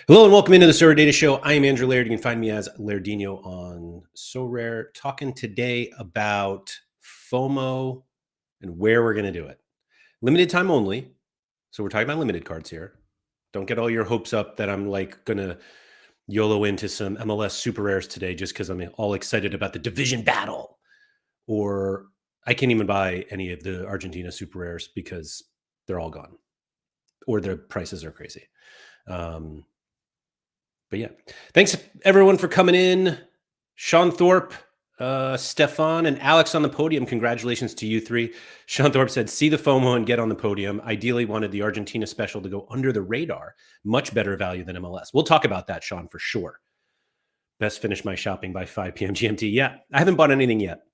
Hello and welcome into the Sorare Data Show. I am Andrew Laird. You can find me as Lairdinho on Sorare, talking today about FOMO and where we're going to do it. Limited time only. So we're talking about limited cards here. Don't get all your hopes up that I'm like going to YOLO into some MLS super rares today just because I'm all excited about the division battle. Or I can't even buy any of the Argentina super rares because they're all gone or their prices are crazy. But yeah, thanks everyone for coming in. Sean Thorpe, Stefan, and Alex on the podium. Congratulations to you three. Sean Thorpe said, see the FOMO and get on the podium. Ideally wanted the Argentina special to go under the radar. Much better value than MLS. We'll talk about that, Sean, for sure. Best finish my shopping by 5 p.m. GMT. Yeah, I haven't bought anything yet.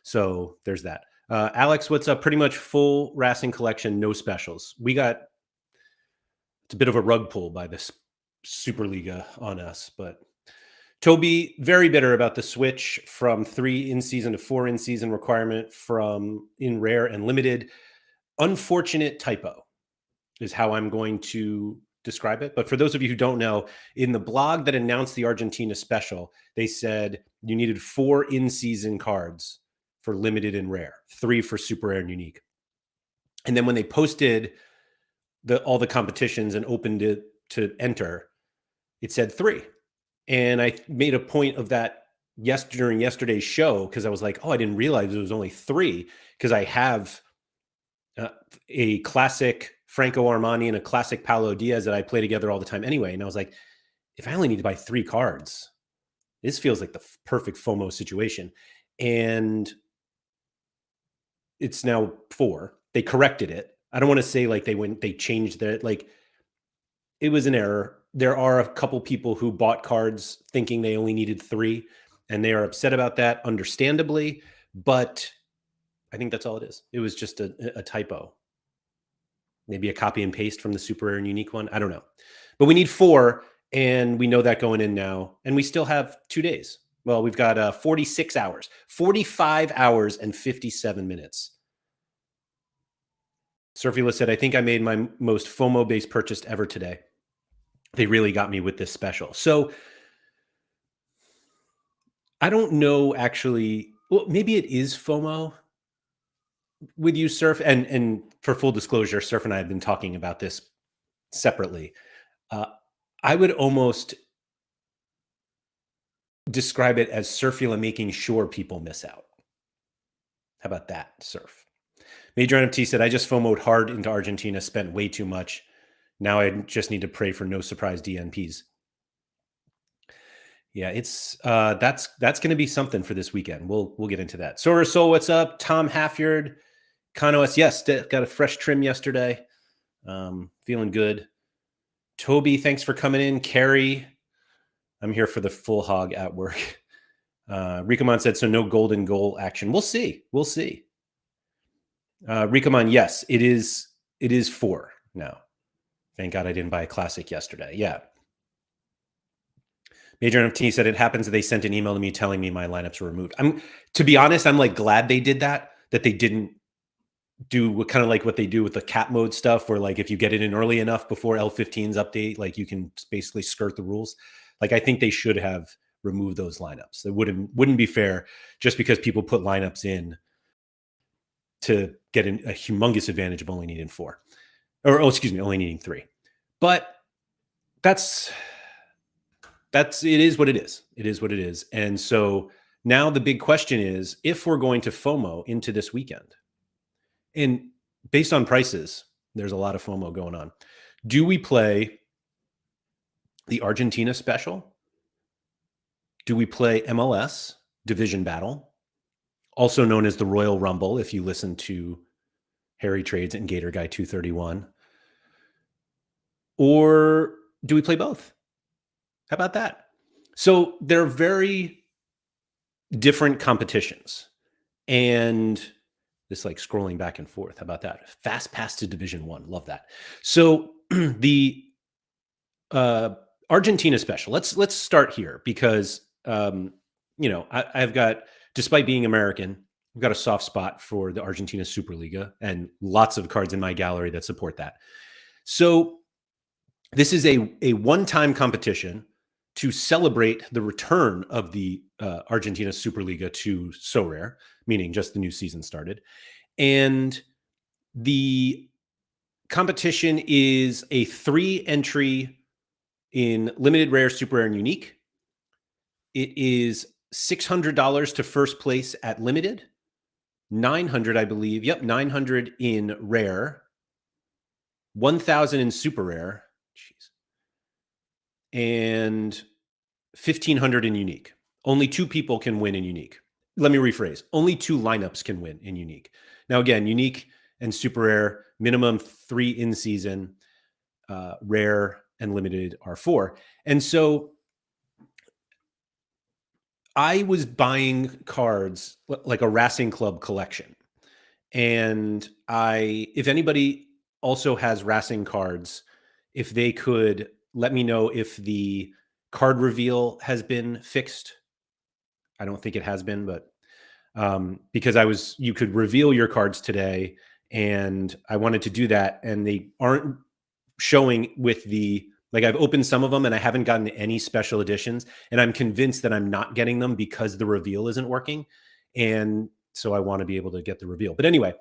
So there's that. Alex, what's up? Pretty much full Racing collection, no specials. It's a bit of a rug pull by this Superliga on us, but Toby, very bitter about the switch from 3 in-season to 4 in-season requirement from in rare and limited. Unfortunate typo is how I'm going to describe it. But for those of you who don't know, in the blog that announced the Argentina special, they said you needed 4 in-season cards for limited and rare, 3 for super rare and unique. And then when they posted all the competitions and opened it to enter, it said 3. And I made a point of that during yesterday's show because I was like, oh, I didn't realize it was only 3 because I have a classic Franco Armani and a classic Paulo Diaz that I play together all the time anyway. And I was like, if I only need to buy 3 cards, this feels like the perfect FOMO situation. And it's now 4. They corrected it. I don't want to say like they changed it. Like it was an error. There are a couple people who bought cards thinking they only needed 3, and they are upset about that, understandably. But I think that's all it is. It was just a typo. Maybe a copy and paste from the super rare and unique one. I don't know. But we need 4, and we know that going in now. And we still have 2 days. Well, we've got 46 hours, 45 hours and 57 minutes. Surfila said, I think I made my most FOMO-based purchase ever today. They really got me with this special. So I don't know actually. Well, maybe it is FOMO with you, Surf. And for full disclosure, Surf and I have been talking about this separately. I would almost describe it as Surfula making sure people miss out. How about that, Surf? Major NFT said, I just FOMO'd hard into Argentina, spent way too much. Now I just need to pray for no surprise DNPs. Yeah, it's that's going to be something for this weekend. We'll get into that. Sora Soul, what's up? Tom Halfyard, Kanos, yes, got a fresh trim yesterday. Feeling good. Toby, thanks for coming in. Carrie, I'm here for the full hog at work. Rikamon said, so no golden goal action. We'll see. We'll see. Rikamon, yes, it is 4 now. Thank God I didn't buy a classic yesterday. Yeah. Major NFT said it happens that they sent an email to me telling me my lineups were removed. To be honest, I'm like glad they did that they didn't do kind of like what they do with the cap mode stuff, where like if you get it in early enough before L15's update, like you can basically skirt the rules. Like I think they should have removed those lineups. It wouldn't be fair just because people put lineups in to get a humongous advantage of only needing 4. Only needing 3. But it is what it is. It is what it is. And so now the big question is, if we're going to FOMO into this weekend, and based on prices, there's a lot of FOMO going on. Do we play the Argentina special? Do we play MLS Division Battle, also known as the Royal Rumble, if you listen to Harry Trades and Gator Guy 231? Or do we play both? How about that? So they're very different competitions. And this like scrolling back and forth. How about that? Fast pass to Division 1. Love that. So the Argentina special. Let's start here because I've got, despite being American, I've got a soft spot for the Argentina Superliga and lots of cards in my gallery that support that. So This is a one-time competition to celebrate the return of the Argentina Superliga to Sorare, meaning just the new season started. And the competition is a 3-entry in limited, rare, super rare, and unique. It is $600 to first place at limited, 900, I believe. Yep, 900 in rare, 1,000 in super rare. Jeez. And 1,500 in unique. Only 2 people can win in unique. Let me rephrase. Only 2 lineups can win in unique. Now, again, unique and super rare, minimum 3 in season, rare and limited are 4. And so I was buying cards like a Racing Club collection. And if anybody also has Racing cards, if they could let me know if the card reveal has been fixed. I don't think it has been, but because you could reveal your cards today, and I wanted to do that, and they aren't showing with I've opened some of them and I haven't gotten any special editions, and I'm convinced that I'm not getting them because the reveal isn't working. And so I want to be able to get the reveal. But anyway,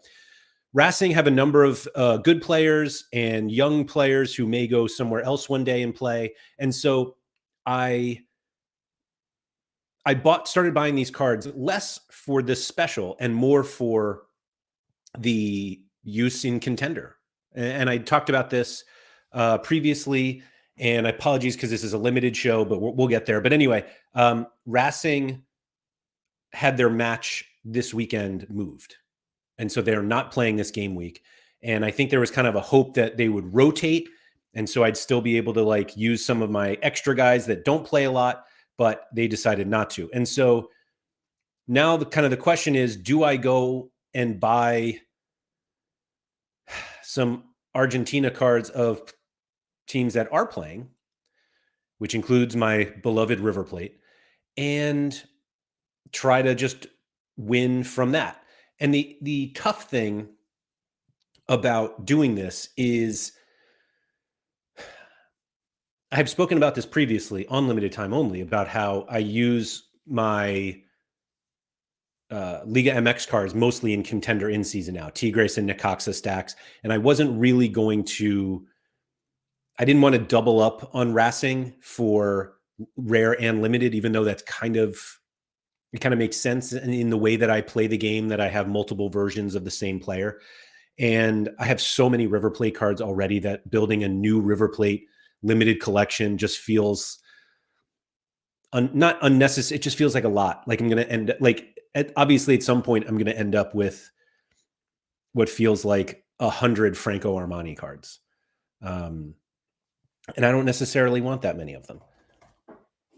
Racing have a number of good players and young players who may go somewhere else one day and play. And so I started buying these cards less for this special and more for the use in Contender. And I talked about this previously, and apologies because this is a limited show, but we'll get there. But anyway, Racing had their match this weekend moved. And so they're not playing this game week. And I think there was kind of a hope that they would rotate. And so I'd still be able to use some of my extra guys that don't play a lot, but they decided not to. And so now the question is, do I go and buy some Argentina cards of teams that are playing, which includes my beloved River Plate, and try to just win from that? And the tough thing about doing this is, I have spoken about this previously on Limited Time Only, about how I use my Liga MX cards mostly in Contender in season now, Tigres and Necaxa stacks. And I didn't want to double up on Racing for rare and limited, even though it kind of makes sense in the way that I play the game, that I have multiple versions of the same player. And I have so many River Plate cards already that building a new River Plate limited collection just feels not unnecessary. It just feels like a lot. Like I'm going to end obviously at some point I'm going to end up with what feels like 100 Franco Armani cards. And I don't necessarily want that many of them,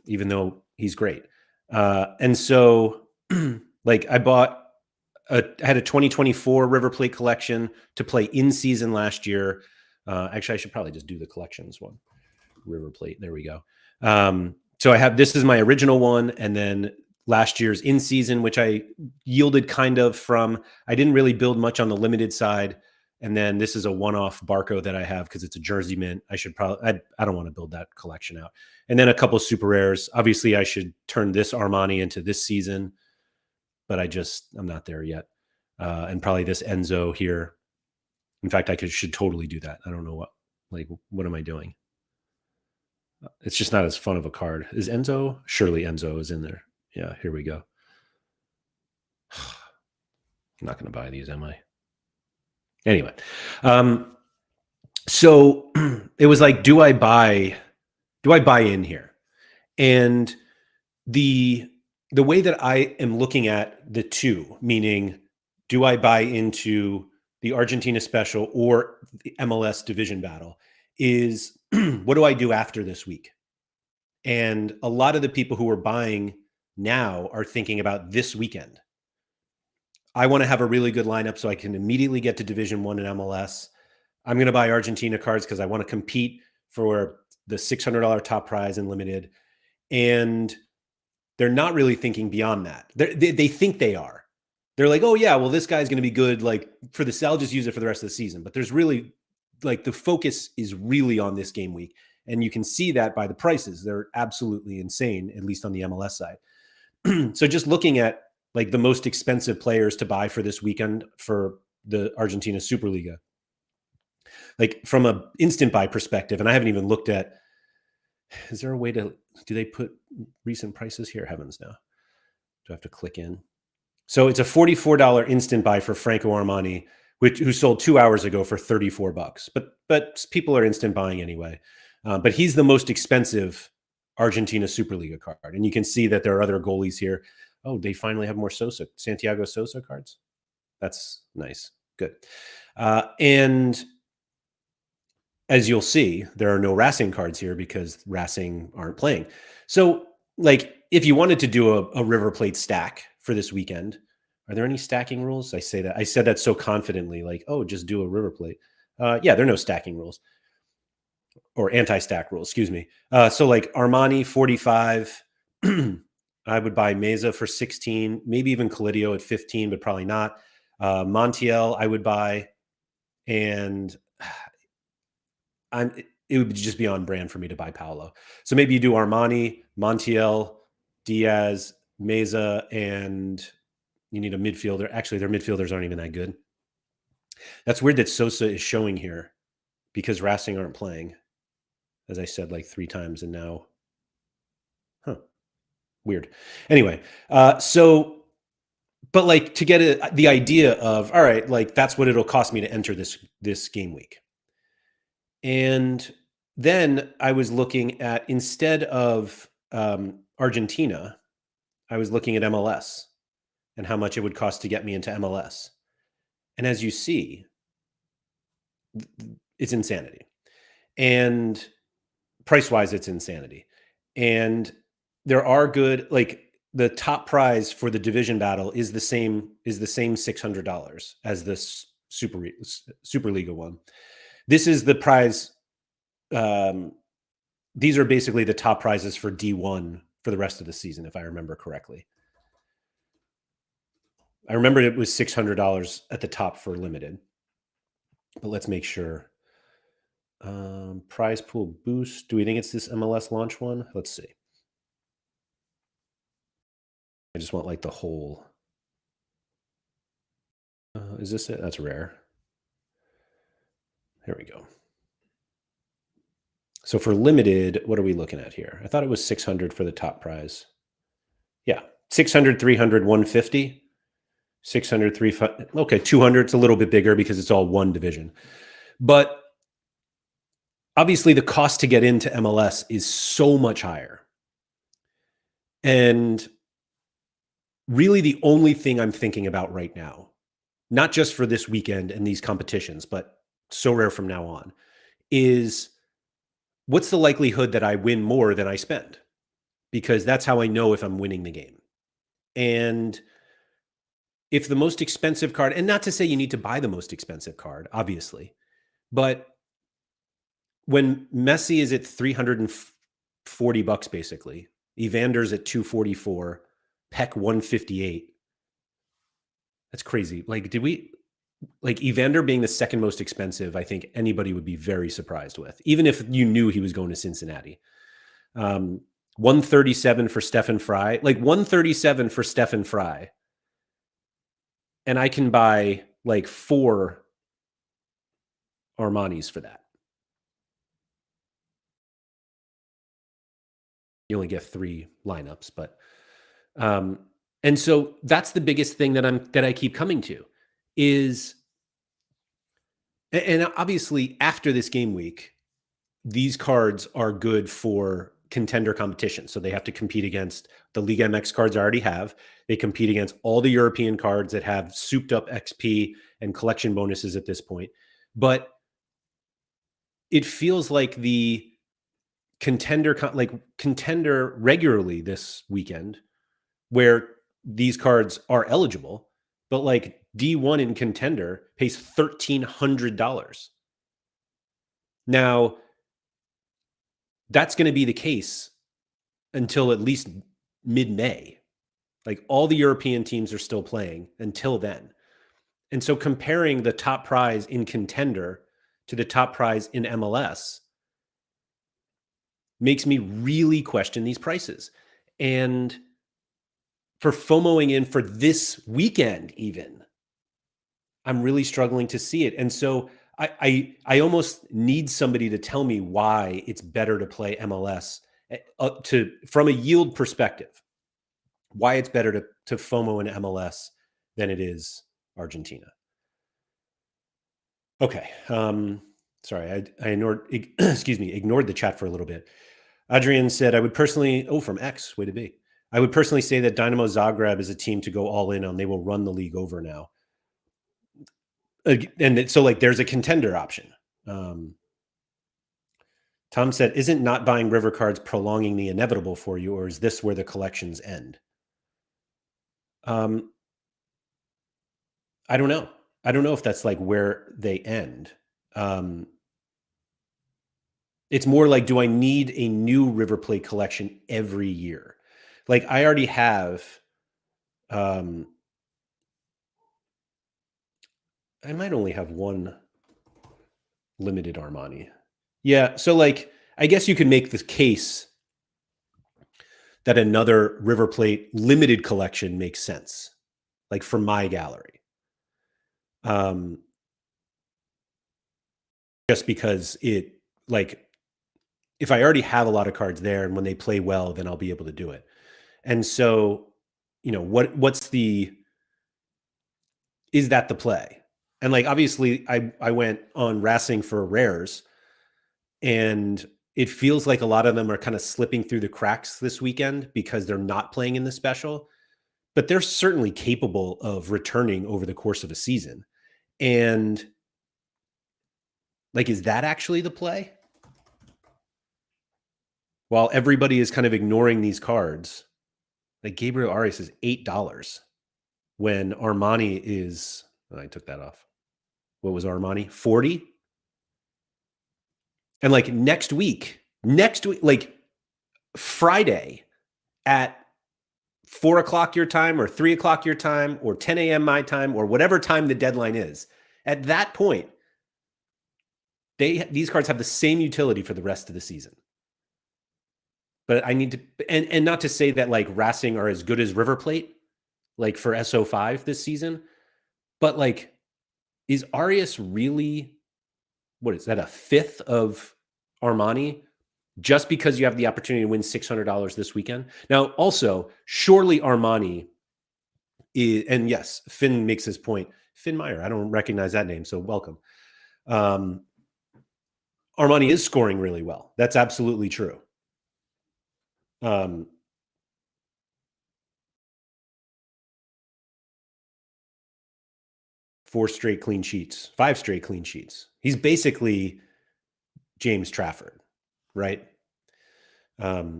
even though he's great. And so I had a 2024 River Plate collection to play in season last year. Actually, I should probably just do the collections one. River Plate. There we go. So this is my original one. And then last year's in season, which I yielded kind of from, I didn't really build much on the limited side. And then this is a one-off Barco that I have because it's a jersey mint. I don't want to build that collection out. And then a couple of super rares. Obviously, I should turn this Armani into this season, but I'm not there yet. And probably this Enzo here. In fact, should totally do that. I don't know what am I doing? It's just not as fun of a card. Is Enzo? Surely Enzo is in there. Yeah, here we go. I'm not going to buy these, am I? Anyway, so it was like, do I buy in here? And the way that I am looking at the two, meaning, do I buy into the Argentina special or the MLS division battle, is what do I do after this week? And a lot of the people who are buying now are thinking about this weekend. I want to have a really good lineup so I can immediately get to Division 1 in MLS. I'm going to buy Argentina cards because I want to compete for the $600 top prize in limited. And they're not really thinking beyond that. They think they are. They're like, oh yeah, well, this guy's going to be good. For I'll just use it for the rest of the season. But there's really, the focus is really on this game week. And you can see that by the prices. They're absolutely insane, at least on the MLS side. So just looking at like the most expensive players to buy for this weekend for the Argentina Superliga, like from a instant buy perspective, and I haven't even looked at, is there a way to, do they put recent prices here? Heavens no. Do I have to click in? So it's a $44 instant buy for Franco Armani, who sold 2 hours ago for $34. But people are instant buying anyway. But he's the most expensive Argentina Superliga card. And you can see that there are other goalies here. Oh, they finally have more Santiago Sosa cards. That's nice. Good. And as you'll see, there are no Racing cards here because Racing aren't playing. So, like, if you wanted to do a River Plate stack for this weekend, are there any stacking rules? I said that so confidently, like, oh, just do a River Plate. Yeah, there are no stacking rules or anti-stack rules, excuse me. So like Armani, 45. I would buy Meza for 16, maybe even Colidio at 15, but probably not. Montiel, I would buy. And it would just be on brand for me to buy Paolo. So maybe you do Armani, Montiel, Diaz, Meza, and you need a midfielder. Actually, their midfielders aren't even that good. That's weird that Sosa is showing here because Racing aren't playing, as I said like 3 times, and now, weird. Anyway, but like to get the idea of, all right, like that's what it'll cost me to enter this game week. And then I was looking at, instead of Argentina, I was looking at MLS and how much it would cost to get me into MLS. And as you see, it's insanity. And price-wise, it's insanity. And there are good, like the top prize for the division battle is the same $600 as this Superliga one. This is the prize. These are basically the top prizes for D1 for the rest of the season, if I remember correctly. I remember it was $600 at the top for limited, but let's make sure. Prize pool boost. Do we think it's this MLS launch one? Let's see. I just want like the whole. Is this it? That's rare. There we go. So for limited, what are we looking at here? I thought it was 600 for the top prize. Yeah, 600, 300, 150. 600, 300. Okay, 200. It's a little bit bigger because it's all one division. But obviously the cost to get into MLS is so much higher. And really the only thing I'm thinking about right now, not just for this weekend and these competitions, but Sorare from now on, is what's the likelihood that I win more than I spend? Because that's how I know if I'm winning the game. And if the most expensive card, and not to say you need to buy the most expensive card, obviously, but when Messi is at $340 basically, Evander's at $244, Peck $158. That's crazy. Like, Evander being the second most expensive, I think anybody would be very surprised with, even if you knew he was going to Cincinnati. 137 for Stephen Fry, like 137 for Stephen Fry. And I can buy like 4 Armanis for that. You only get 3 lineups, but and so that's the biggest thing that I keep coming to is, and obviously after this game week, these cards are good for contender competition. So they have to compete against the Liga MX cards I already have. They compete against all the European cards that have souped up XP and collection bonuses at this point. But it feels like the contender regularly this weekend, where these cards are eligible, but like D1 in contender pays $1,300. Now, that's going to be the case until at least mid-May. Like all the European teams are still playing until then. And so comparing the top prize in contender to the top prize in MLS, makes me really question these prices. And for FOMOing in for this weekend, even, I'm really struggling to see it. And so I almost need somebody to tell me why it's better to play MLS from a yield perspective, why it's better to FOMO in MLS than it is Argentina. Okay. Sorry, I ignored ignored the chat for a little bit. Adrian said, I would personally, from X, way to be. I would personally say that Dynamo Zagreb is a team to go all in on. They will run the league over now. And so, like, there's a contender option. Tom said, isn't not buying river cards prolonging the inevitable for you, or is this where the collections end? I don't know. I don't know if that's like where they end. It's more like, do I need a new River Plate collection every year? Like, I already have, I might only have one limited Armani. Yeah. So, like, I guess you could make the case that another River Plate limited collection makes sense, like for my gallery. Just because it, like, if I already have a lot of cards there and when they play well, then I'll be able to do it. And so, is that the play? And, like, obviously I went on Racing for rares, and it feels like a lot of them are kind of slipping through the cracks this weekend because they're not playing in the special, but they're certainly capable of returning over the course of a season. And, like, is that actually the play? While everybody is kind of ignoring these cards, like Gabriel Arias is $8 when Armani is, I took that off. What was Armani? 40? And, like, next week, like Friday at 4 o'clock your time or 3 o'clock your time or 10 a.m. my time or whatever time the deadline is, at that point, these cards have the same utility for the rest of the season. But I need to, and not to say that, like, Racing are as good as River Plate, like for SO5 this season, but, like, is Arias really, what is that, a fifth of Armani just because you have the opportunity to win $600 this weekend? Now, also, surely Armani is, and yes, Finn makes his point. Finn Meyer, I don't recognize that name, so welcome. Armani is scoring really well. That's absolutely true. 4 straight clean sheets, 5 straight clean sheets. He's basically James Trafford, right? But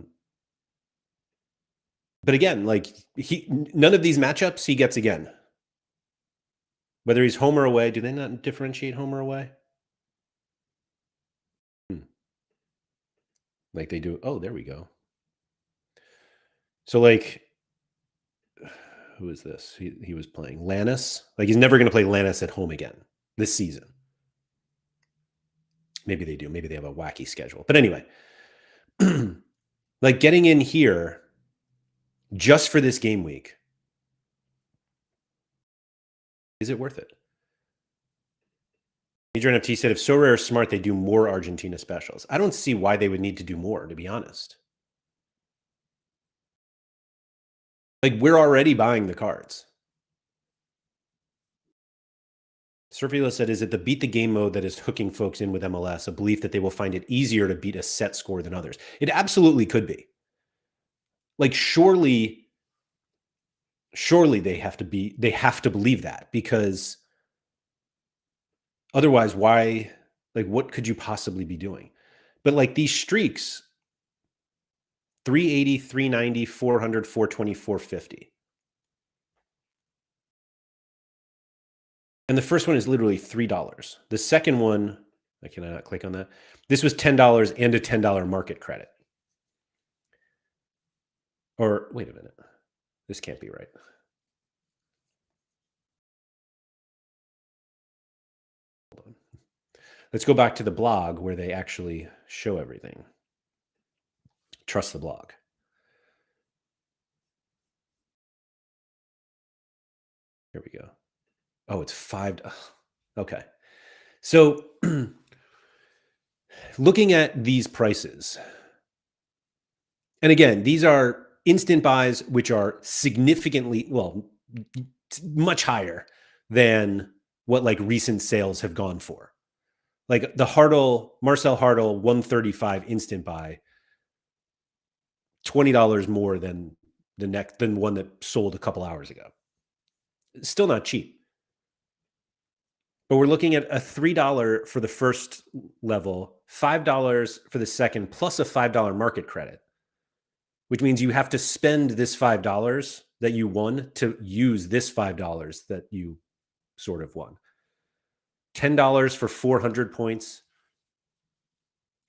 again, like, none of these matchups he gets again. Whether he's home or away, do they not differentiate home or away? Like they do. Oh, there we go. So, like, who is this? He was playing Lannis. Like, he's never going to play Lannis at home again this season. Maybe they do. Maybe they have a wacky schedule. But anyway, like, getting in here just for this game week, is it worth it? Major NFT said, if Sorare is smart, they do more Argentina specials. I don't see why they would need to do more, to be honest. Like, we're already buying the cards. Surfila said, is it the beat the game mode that is hooking folks in with MLS, a belief that they will find it easier to beat a set score than others? It absolutely could be. Like, surely they have to believe that, because otherwise, why, like, what could you possibly be doing? But, like, these streaks, 380, 390, 400, 420, 450. And the first one is literally $3. The second one, can I not click on that? This was $10 and a $10 market credit. Or wait a minute. This can't be right. Hold on. Let's go back to the blog where they actually show everything. Trust the blog. Here we go. Oh, it's five. Okay. So looking at these prices, and again, these are instant buys, which are significantly, well, much higher than what like recent sales have gone for. Like the Marcel Hartle 135 instant buy, $20 more than than one that sold a couple hours ago. It's still not cheap. But we're looking at a $3 for the first level, $5 for the second, plus a $5 market credit, which means you have to spend this $5 that you won to use this $5 that you sort of won. $10 for 400 points,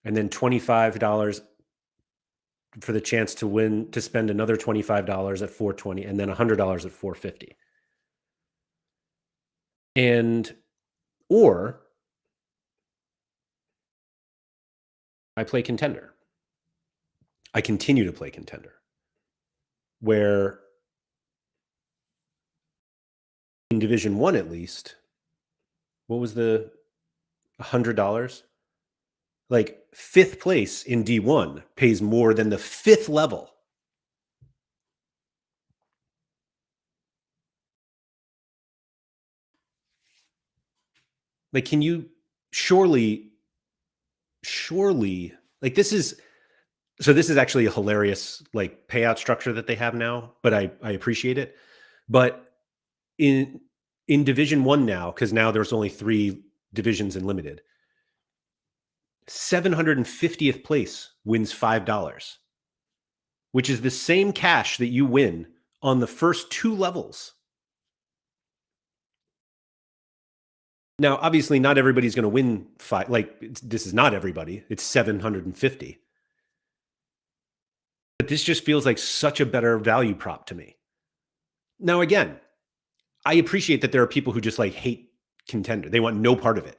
and then $25 for the chance to win, to spend another $25 at 420, and then $100 at 450. Or I play Contender. I continue to play Contender, where in Division 1 at least, what was the $100? Like fifth place in D1 pays more than the fifth level. Like, can you surely, like this is actually a hilarious like payout structure that they have now, but I appreciate it. But in Division 1 now, because now there's only 3 divisions in limited, 750th place wins $5, which is the same cash that you win on the first 2 levels. Now, obviously, not everybody's going to win 5. Like, this is not everybody. It's 750. But this just feels like such a better value prop to me. Now, again, I appreciate that there are people who just like hate Contender. They want no part of it.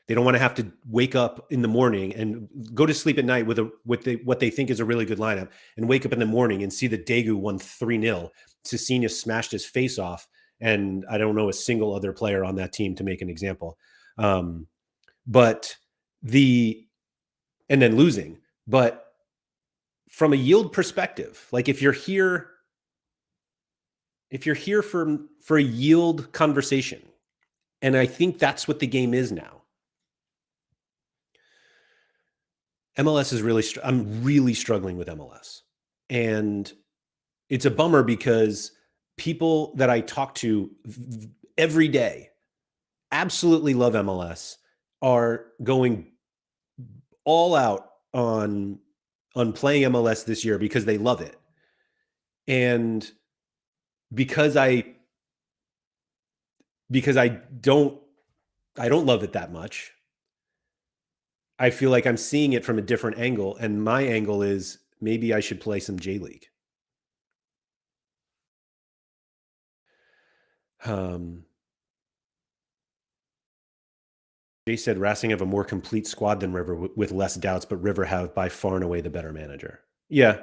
They don't want to have to wake up in the morning and go to sleep at night with what they think is a really good lineup, and wake up in the morning and see that Daegu won 3-0. Cecina smashed his face off, and I don't know a single other player on that team to make an example. But and then losing. But from a yield perspective, like if you're here for a yield conversation, and I think that's what the game is now. MLS is I'm really struggling with MLS. And it's a bummer because people that I talk to every day absolutely love MLS, are going all out on playing MLS this year because they love it. And because I don't love it that much, I feel like I'm seeing it from a different angle, and my angle is maybe I should play some J League. Jay said Racing have a more complete squad than River with less doubts, but River have by far and away the better manager. Yeah.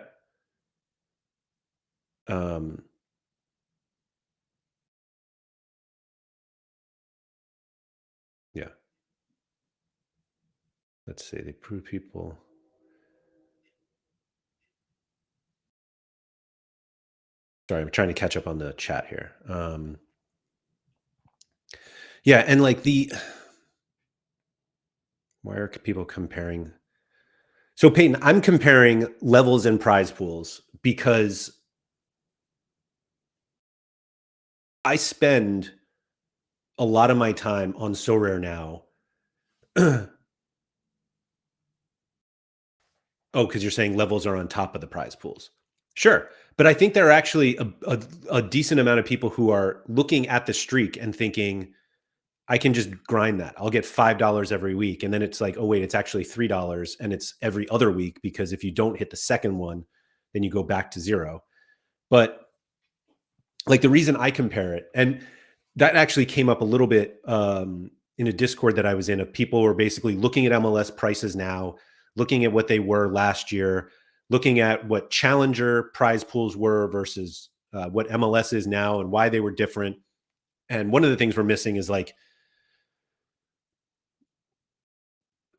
Yeah. Let's see. They prove people. Sorry, I'm trying to catch up on the chat here. Yeah, and like why are people comparing? So Peyton, I'm comparing levels and prize pools because I spend a lot of my time on Sorare now. Oh, because you're saying levels are on top of the prize pools. Sure. But I think there are actually a decent amount of people who are looking at the streak and thinking, I can just grind that. I'll get $5 every week. And then it's like, oh, wait, it's actually $3 and it's every other week, because if you don't hit the second one, then you go back to 0. But like the reason I compare it, and that actually came up a little bit in a Discord that I was in, of people who are basically looking at MLS prices now, looking at what they were last year, looking at what challenger prize pools were versus what MLS is now and why they were different. And one of the things we're missing is like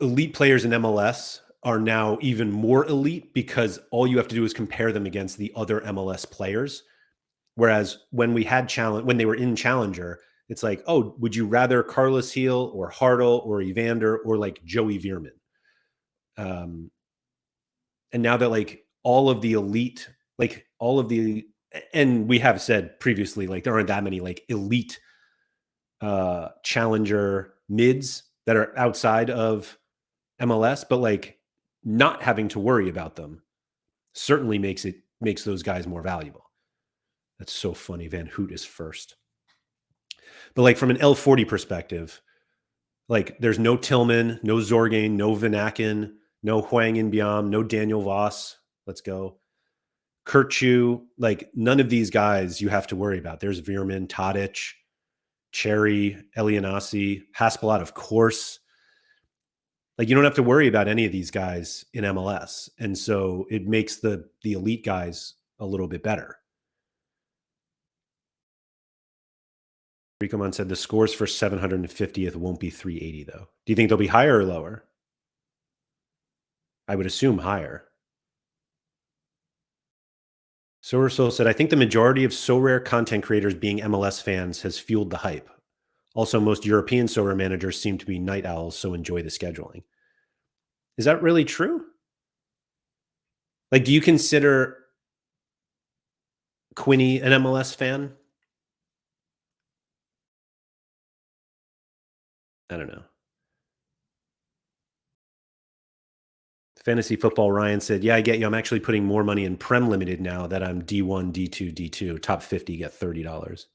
elite players in MLS are now even more elite because all you have to do is compare them against the other MLS players. Whereas when we had challenge, when they were in Challenger, it's like, oh, would you rather Carlos Heel or Hartle or Evander or like Joey Veerman? Um, and now that like all of the elite, like all of the, and we have said previously, like there aren't that many like elite Challenger mids that are outside of MLS, but like not having to worry about them certainly makes those guys more valuable. That's so funny. Van Hoot is first. But like from an L40 perspective, like there's no Tillman, no Zorgain, no Vanaken, no Huang Inbiam, no Daniel Voss. Let's go. Kurt Chu, like none of these guys you have to worry about. There's Veerman, Tadic, Cherry, Elianasi, Haspelat, of course. Like you don't have to worry about any of these guys in MLS. And so it makes the elite guys a little bit better. Ricomon said the scores for 750th won't be 380 though. Do you think they'll be higher or lower? I would assume higher. Sorare said, I think the majority of Sorare content creators being MLS fans has fueled the hype. Also, most European Sorare managers seem to be night owls, so enjoy the scheduling. Is that really true? Like, do you consider Quinny an MLS fan? I don't know. Fantasy Football Ryan said, yeah, I get you. I'm actually putting more money in Prem Limited now that I'm D1, D2, D2. Top 50 get $30.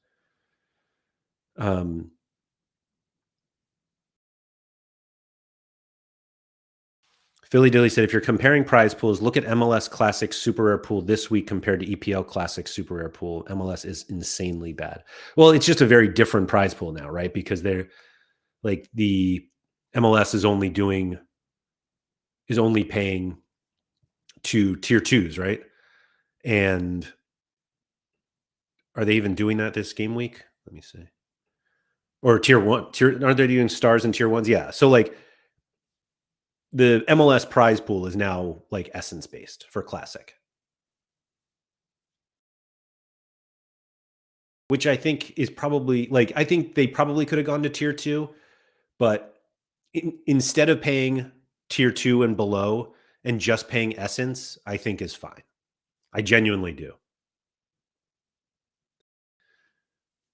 Philly Dilly said, if you're comparing prize pools, look at MLS Classic Super Rare Pool this week compared to EPL Classic Super Rare Pool. MLS is insanely bad. Well, it's just a very different prize pool now, right? Because they're like the MLS is only paying to tier twos, right? And are they even doing that this game week? Let me see. Or tier one, aren't they doing stars and tier ones? Yeah. So like the MLS prize pool is now like essence based for classic, which I think is probably like, I think they probably could have gone to tier two, but instead of paying tier two and below and just paying essence, I think is fine. I genuinely do.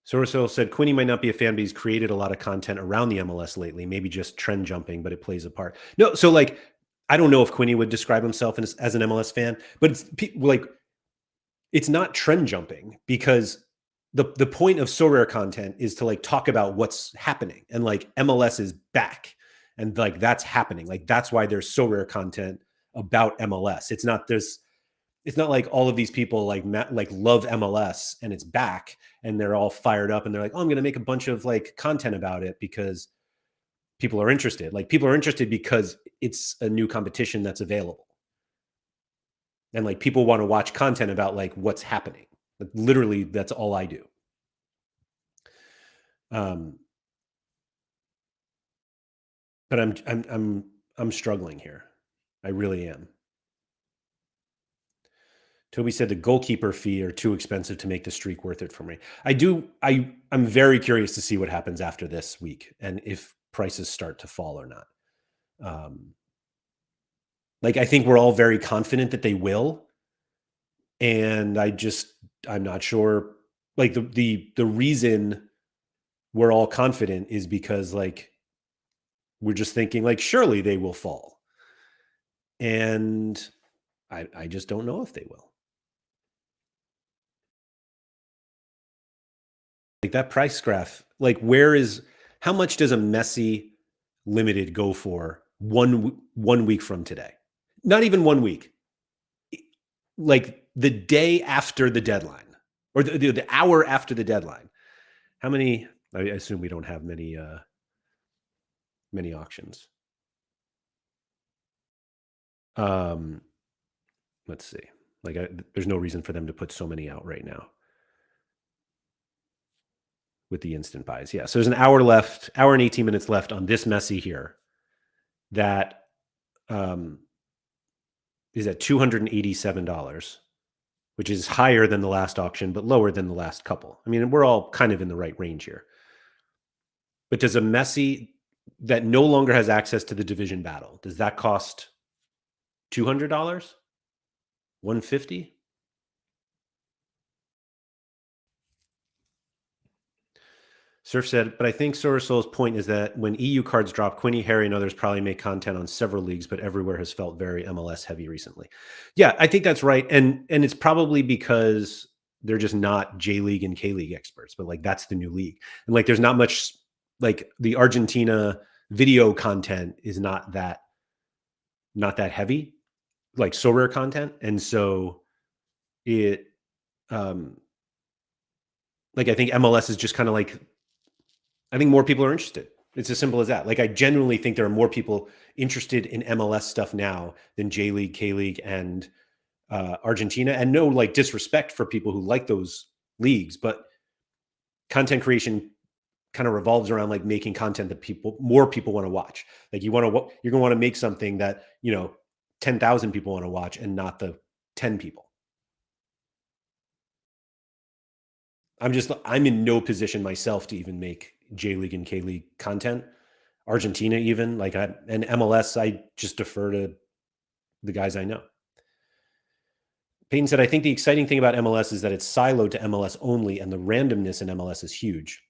Sorosel said Quinny might not be a fan, but he's created a lot of content around the MLS lately. Maybe just trend jumping, but it plays a part. No, so like I don't know if Quinny would describe himself as an MLS fan, but it's like it's not trend jumping because the point of Sorare content is to like talk about what's happening and like MLS is back and like that's happening. Like that's why there's Sorare content about MLS. It's not like all of these people like love MLS and it's back and they're all fired up and they're like, oh, I'm going to make a bunch of like content about it because people are interested. Like people are interested because it's a new competition that's available. And like people want to watch content about like what's happening. Like, literally, that's all I do. But I'm struggling here. I really am. Toby said the goalkeeper fee are too expensive to make the streak worth it for me. I'm very curious to see what happens after this week and if prices start to fall or not. Like I think we're all very confident that they will. And I'm not sure. Like the reason we're all confident is because like we're just thinking like surely they will fall. And I just don't know if they will. Like that price graph, like how much does a Messi limited go for one week from today? Not even 1 week. Like the day after the deadline or the hour after the deadline. How many? I assume we don't have many auctions. Let's see. Like, there's no reason for them to put so many out right now with the instant buys. Yeah. So there's an hour left, hour and 18 minutes left on this Messi here that is at $287, which is higher than the last auction, but lower than the last couple. I mean, we're all kind of in the right range here. But does a Messi that no longer has access to the division battle, does that cost $200? $150? Surf said, but I think Sorosol's point is that when EU cards drop, Quinny, Harry, and others probably make content on several leagues, but everywhere has felt very MLS heavy recently. Yeah, I think that's right. And it's probably because they're just not J League and K League experts, but like that's the new league. And like there's not much like the Argentina video content is not that heavy, like Sorare content. And so it like I think MLS is just kind of like I think more people are interested. It's as simple as that. Like I genuinely think there are more people interested in MLS stuff now than J League, K League, and Argentina. And no like disrespect for people who like those leagues, but content creation kind of revolves around like making content that more people want to watch. Like you're going to want to make something that 10,000 people want to watch and not the 10 people. I'm in no position myself to even make J League and K League content. Argentina, even and MLS, I just defer to the guys I know. Peyton said, I think the exciting thing about MLS is that it's siloed to MLS only, and the randomness in MLS is huge.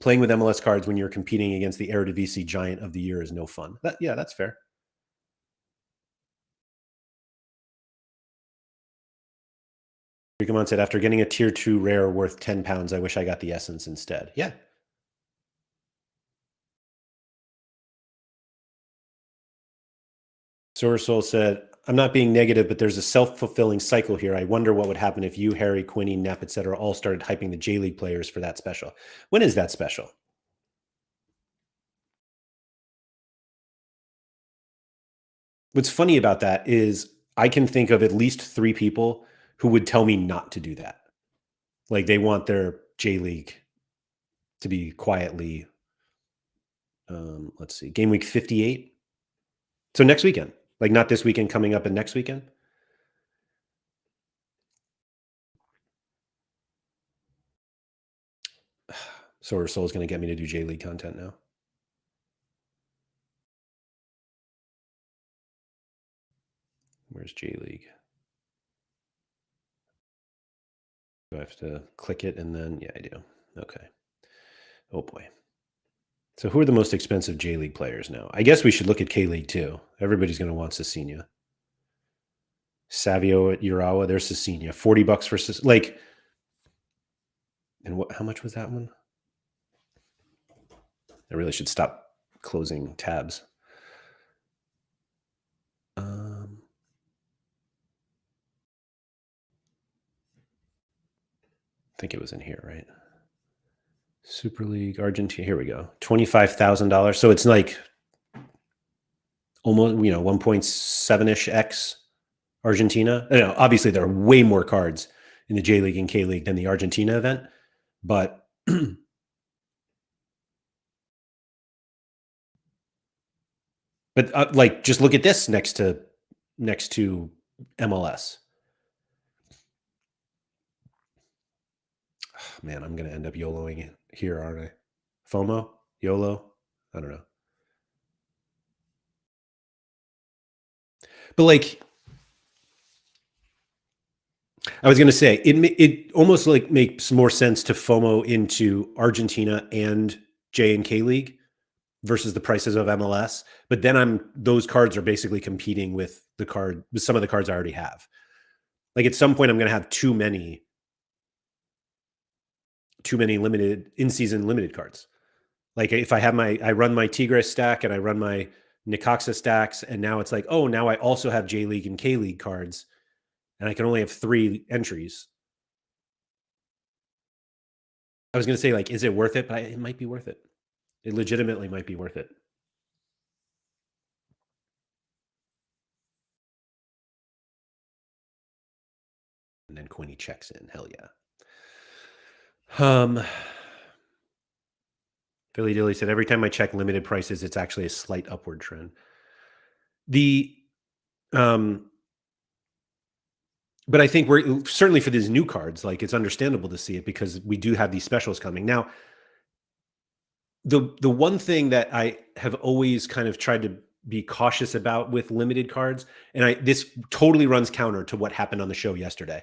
Playing with MLS cards when you're competing against the Eredivisie giant of the year is no fun. Yeah, that's fair. Rikamon said, after getting a tier 2 rare worth £10, I wish I got the essence instead. Yeah. Soul said, I'm not being negative, but there's a self-fulfilling cycle here. I wonder what would happen if you, Harry, Quinny, Nepp, etc., all started hyping the J League players for that special. When is that special? What's funny about that is I can think of at least 3 people who would tell me not to do that. Like they want their J League to be quietly, let's see, game week 58. So next weekend, like not this weekend coming up and next weekend. Solar Soul is going to get me to do J League content now. Where's J League? Do I have to click it and then, yeah, I do. Okay. Oh boy. So who are the most expensive J League players now? I guess we should look at K League too. Everybody's going to want Cecina. Savio at Urawa, there's Cecina. $40 for like, and what? How much was that one? I really should stop closing tabs. I think it was in here, right? Super League Argentina. Here we go. $25,000. So it's like almost 1.7-ish x Argentina. Obviously there are way more cards in the J League and K League than the Argentina event, but but like just look at this next to MLS. Oh, man, I'm going to end up YOLOing it here, aren't I? FOMO, YOLO. I don't know. But like, I was going to say, it almost like makes more sense to FOMO into Argentina and J and K League versus the prices of MLS. But then those cards are basically competing with some of the cards I already have. Like at some point, I'm going to have too many limited in-season limited cards. Like if I run my Tigres stack and I run my Necaxa stacks, and now it's like, oh, now I also have J League and K League cards, and I can only have 3 entries. I was going to say, like, is it worth it? But it might be worth it. It legitimately might be worth it. And then Quinny checks in. Hell yeah. Philly Dilly said, every time I check limited prices, it's actually a slight upward trend. But I think we're certainly for these new cards, like it's understandable to see it because we do have these specials coming. Now, the one thing that I have always kind of tried to be cautious about with limited cards, and this totally runs counter to what happened on the show yesterday,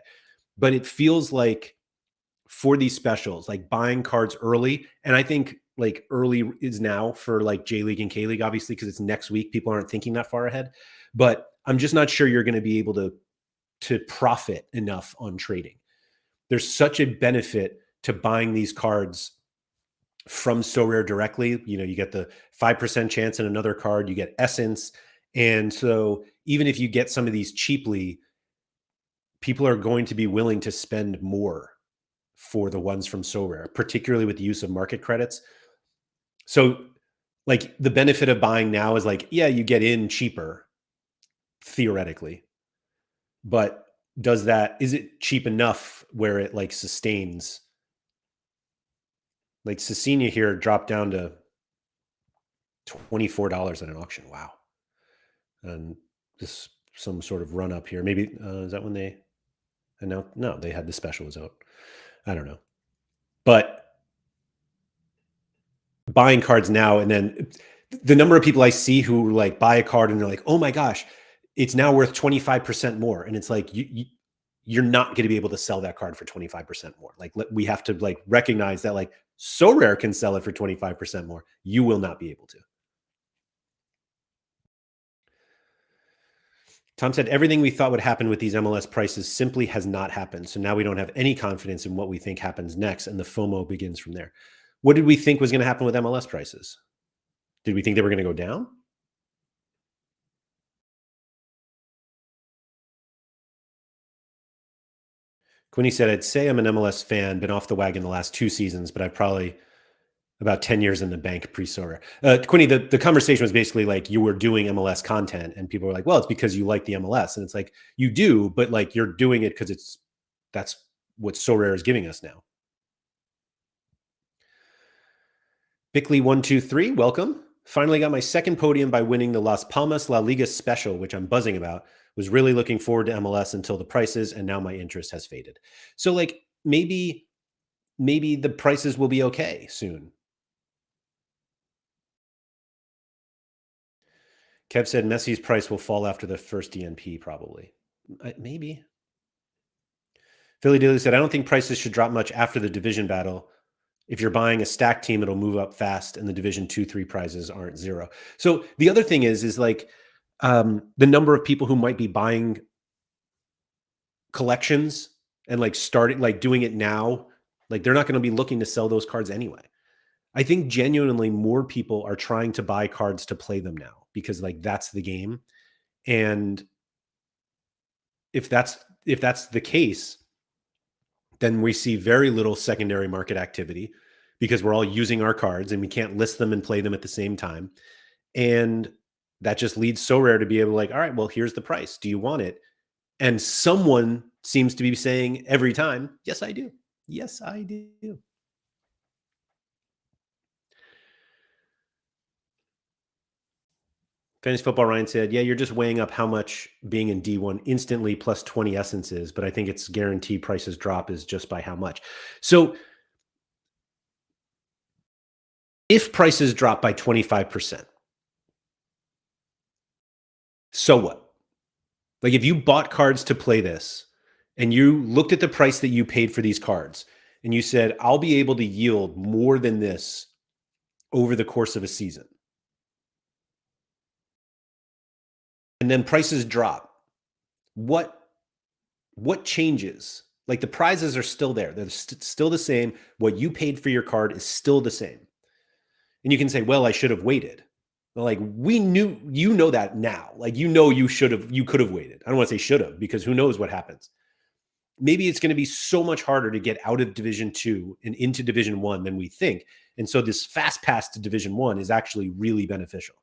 but it feels like for these specials, like buying cards early, and I think like early is now for like J League and K League, obviously, because it's next week. People aren't thinking that far ahead, but I'm just not sure you're going to be able to profit enough on trading. There's such a benefit to buying these cards from Sorare directly. You know, you get the 5% chance in another card, you get essence. And so even if you get some of these cheaply, people are going to be willing to spend more for the ones from Sorare, particularly with the use of market credits. So like the benefit of buying now is like, yeah, you get in cheaper theoretically, but is it cheap enough where it like sustains? Like Cecina here dropped down to $24 at an auction. Wow. And this some sort of run up here. Maybe is that when they announced? No, they had the special was out. I don't know. But buying cards now and then the number of people I see who like buy a card and they're like, oh my gosh, it's now worth 25% more. And it's like, you're not going to be able to sell that card for 25% more. Like we have to like recognize that like Sorare can sell it for 25% more. You will not be able to. Tom said, everything we thought would happen with these MLS prices simply has not happened. So now we don't have any confidence in what we think happens next. And the FOMO begins from there. What did we think was going to happen with MLS prices? Did we think they were going to go down? Quinny said, I'd say I'm an MLS fan, been off the wagon the last 2 seasons, but I've probably about 10 years in the bank pre-Sorare. Quinny, the conversation was basically like you were doing MLS content and people were like, well, it's because you like the MLS. And it's like, you do, but like you're doing it because that's what Sorare is giving us now. Bickley123, welcome. Finally got my second podium by winning the Las Palmas La Liga special, which I'm buzzing about. Was really looking forward to MLS until the prices, and now my interest has faded. So like maybe the prices will be okay soon. Kev said Messi's price will fall after the first DNP, probably. Maybe. Philly Dilly said, I don't think prices should drop much after the division battle. If you're buying a stacked team, it'll move up fast, and the Division 2-3 prizes aren't zero. So the other thing is like the number of people who might be buying collections and like starting like doing it now, like they're not going to be looking to sell those cards anyway. I think genuinely more people are trying to buy cards to play them now because like that's the game. And if that's the case, then we see very little secondary market activity because we're all using our cards and we can't list them and play them at the same time. And that just leads Sorare to be able to like, all right, well, here's the price. Do you want it? And someone seems to be saying every time, yes, I do. Yes, I do. Fantasy Football Ryan said, yeah, you're just weighing up how much being in D1 instantly plus 20 essences, but I think it's guaranteed prices drop is just by how much. So if prices drop by 25%, so what? Like if you bought cards to play this and you looked at the price that you paid for these cards and you said, I'll be able to yield more than this over the course of a season. And then prices drop. What changes? Like the prizes are still there. They're still the same. What you paid for your card is still the same. And you can say, well, I should have waited. But like we knew, you know that now. Like you could have waited. I don't want to say should have because who knows what happens. Maybe it's going to be so much harder to get out of Division 2 and into Division 1 than we think. And so this fast pass to Division 1 is actually really beneficial.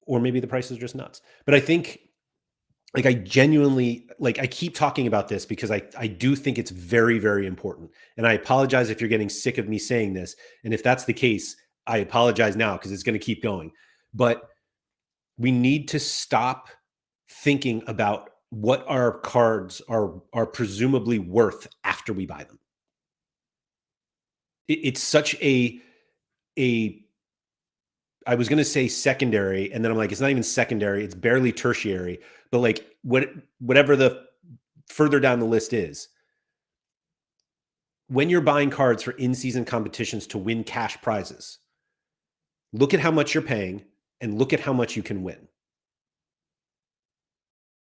Or maybe the price is just nuts. But I think like, I genuinely, like, I keep talking about this because I do think it's very, very important. And I apologize if you're getting sick of me saying this. And if that's the case, I apologize now because it's going to keep going. But we need to stop thinking about what our cards are presumably worth after we buy them. It's such a I was going to say secondary, and then I'm like, it's not even secondary. It's barely tertiary. But like, whatever the further down the list is, when you're buying cards for in-season competitions to win cash prizes, look at how much you're paying and look at how much you can win.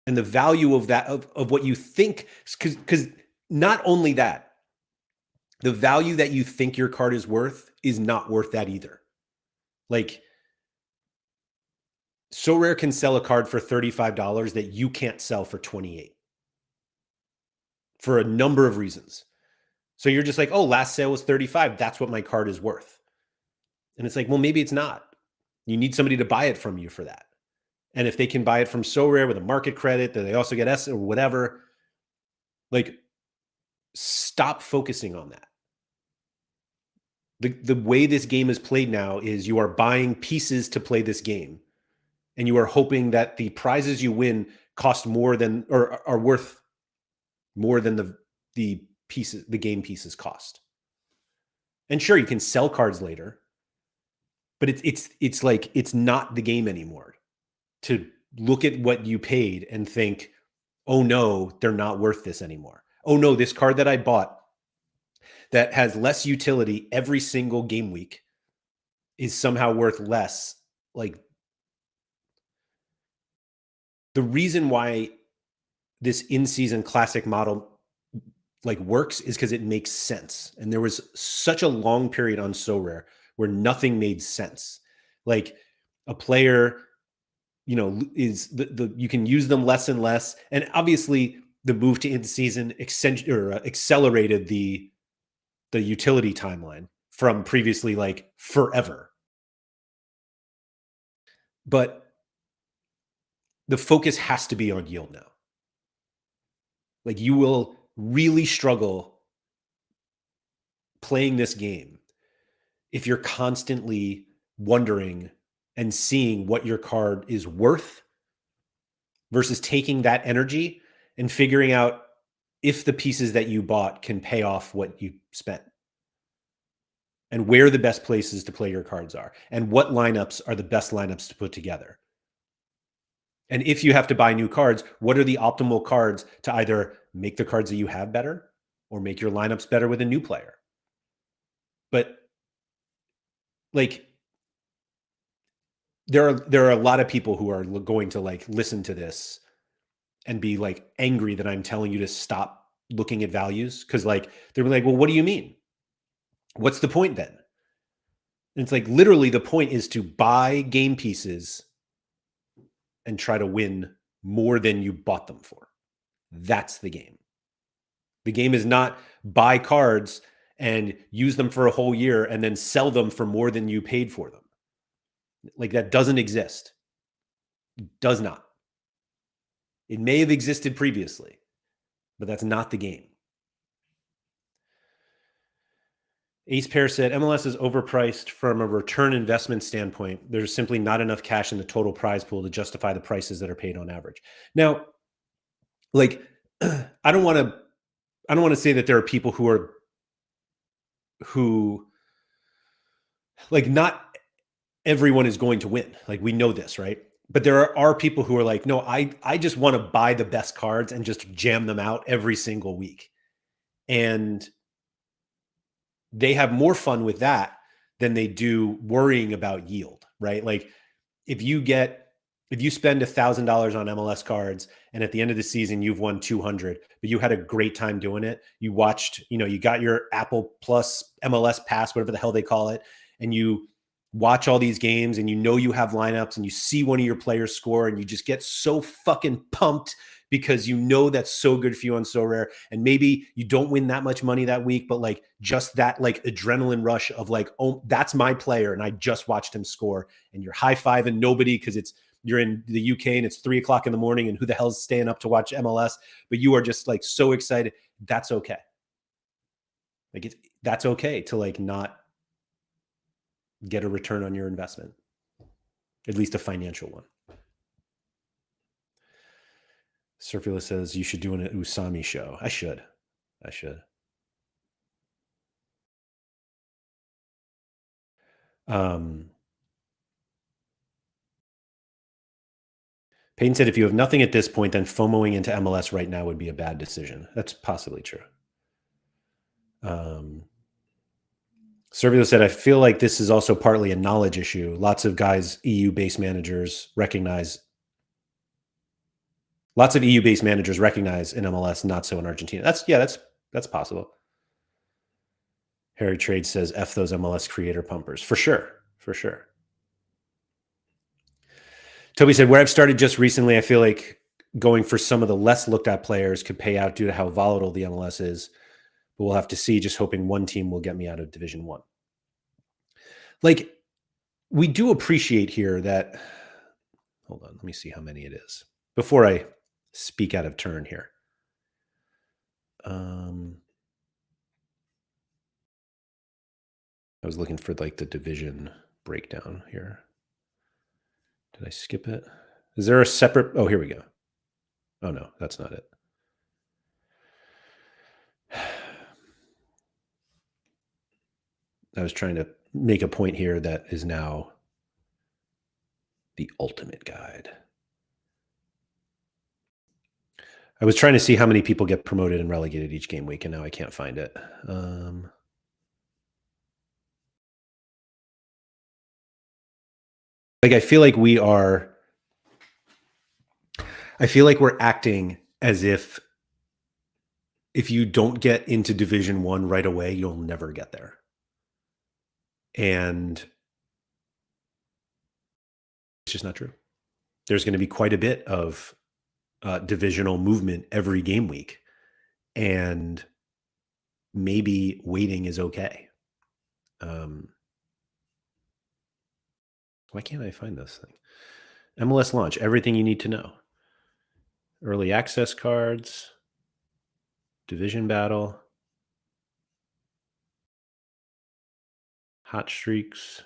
And the value of that, of what you think, because not only that, the value that you think your card is not worth that either. Like, Sorare can sell a card for $35 that you can't sell for 28 for a number of reasons. So you're just like, oh, last sale was 35. That's what my card is worth. And it's like, well, maybe it's not. You need somebody to buy it from you for that. And if they can buy it from Sorare with a market credit, that they also get S or whatever, like, stop focusing on that. The way this game is played now is you are buying pieces to play this game. And you are hoping that the prizes you win cost more than, or are worth more than the pieces, the game pieces cost. And sure, you can sell cards later, but it's like, it's not the game anymore to look at what you paid and think, oh no, they're not worth this anymore. Oh no, this card that I bought that has less utility every single game week is somehow worth less. Like, the reason why this in-season classic model like works is because it makes sense. And there was such a long period on Sorare where nothing made sense. Like, a player, is you can use them less and less. And obviously the move to in-season accelerated the utility timeline from previously like forever. But the focus has to be on yield now. Like, you will really struggle playing this game if you're constantly wondering and seeing what your card is worth versus taking that energy and figuring out if the pieces that you bought can pay off what you spent and where the best places to play your cards are and what lineups are the best lineups to put together. And if you have to buy new cards, what are the optimal cards to either make the cards that you have better or make your lineups better with a new player? But like, there are a lot of people who are going to like listen to this and be like angry that I'm telling you to stop looking at values, because like they're like, well, what do you mean? What's the point then? And it's like, literally the point is to buy game pieces and try to win more than you bought them for. That's the game. The game is not buy cards and use them for a whole year and then sell them for more than you paid for them. Like, that doesn't exist. It does not. It may have existed previously, but that's not the game. Ace Pair said, MLS is overpriced from a return investment standpoint. There's simply not enough cash in the total prize pool to justify the prices that are paid on average. Now, like, I don't want to say that there are people who like, not everyone is going to win. Like, we know this, right? But there are people who are like, no, I just want to buy the best cards and just jam them out every single week. And they have more fun with that than they do worrying about yield, right? Like, if you spend $1,000 on MLS cards and at the end of the season you've won 200, but you had a great time doing it. You watched, you got your Apple Plus MLS Pass, whatever the hell they call it, and you watch all these games and you know you have lineups and you see one of your players score and you just get so fucking pumped because you know that's so good for you on Sorare. And maybe you don't win that much money that week, but like just that like adrenaline rush of like, oh, that's my player and I just watched him score, and you're high-fiving nobody because you're in the UK and it's 3:00 in the morning and who the hell's staying up to watch MLS, but you are just like so excited. That's okay. Like that's okay to like not get a return on your investment, at least a financial one. Surfula says you should do an Usami show. I should. Payne said, if you have nothing at this point, then FOMOing into MLS right now would be a bad decision. That's possibly true. Servio said, I feel like this is also partly a knowledge issue. Lots of guys, EU-based managers recognize in MLS, not so in Argentina. That's possible. Harry Trade says, F those MLS creator pumpers. For sure. Toby said, where I've started just recently, I feel like going for some of the less looked at players could pay out due to how volatile the MLS is. But we'll have to see, just hoping one team will get me out of Division 1. Like, we do appreciate here that, hold on, let me see how many it is before I speak out of turn here. I was looking for like the division breakdown here. Did I skip it? Is there a separate? Oh, here we go. Oh no, that's not it. I was trying to make a point here that is now the ultimate guide. I was trying to see how many people get promoted and relegated each game week, and now I can't find it. Like, I feel like we're acting as if you don't get into Division 1 right away, you'll never get there. And it's just not true. There's going to be quite a bit of divisional movement every game week, and maybe waiting is okay. Why can't I find this thing? MLS launch, everything you need to know. Early access cards, division battle, hot streaks,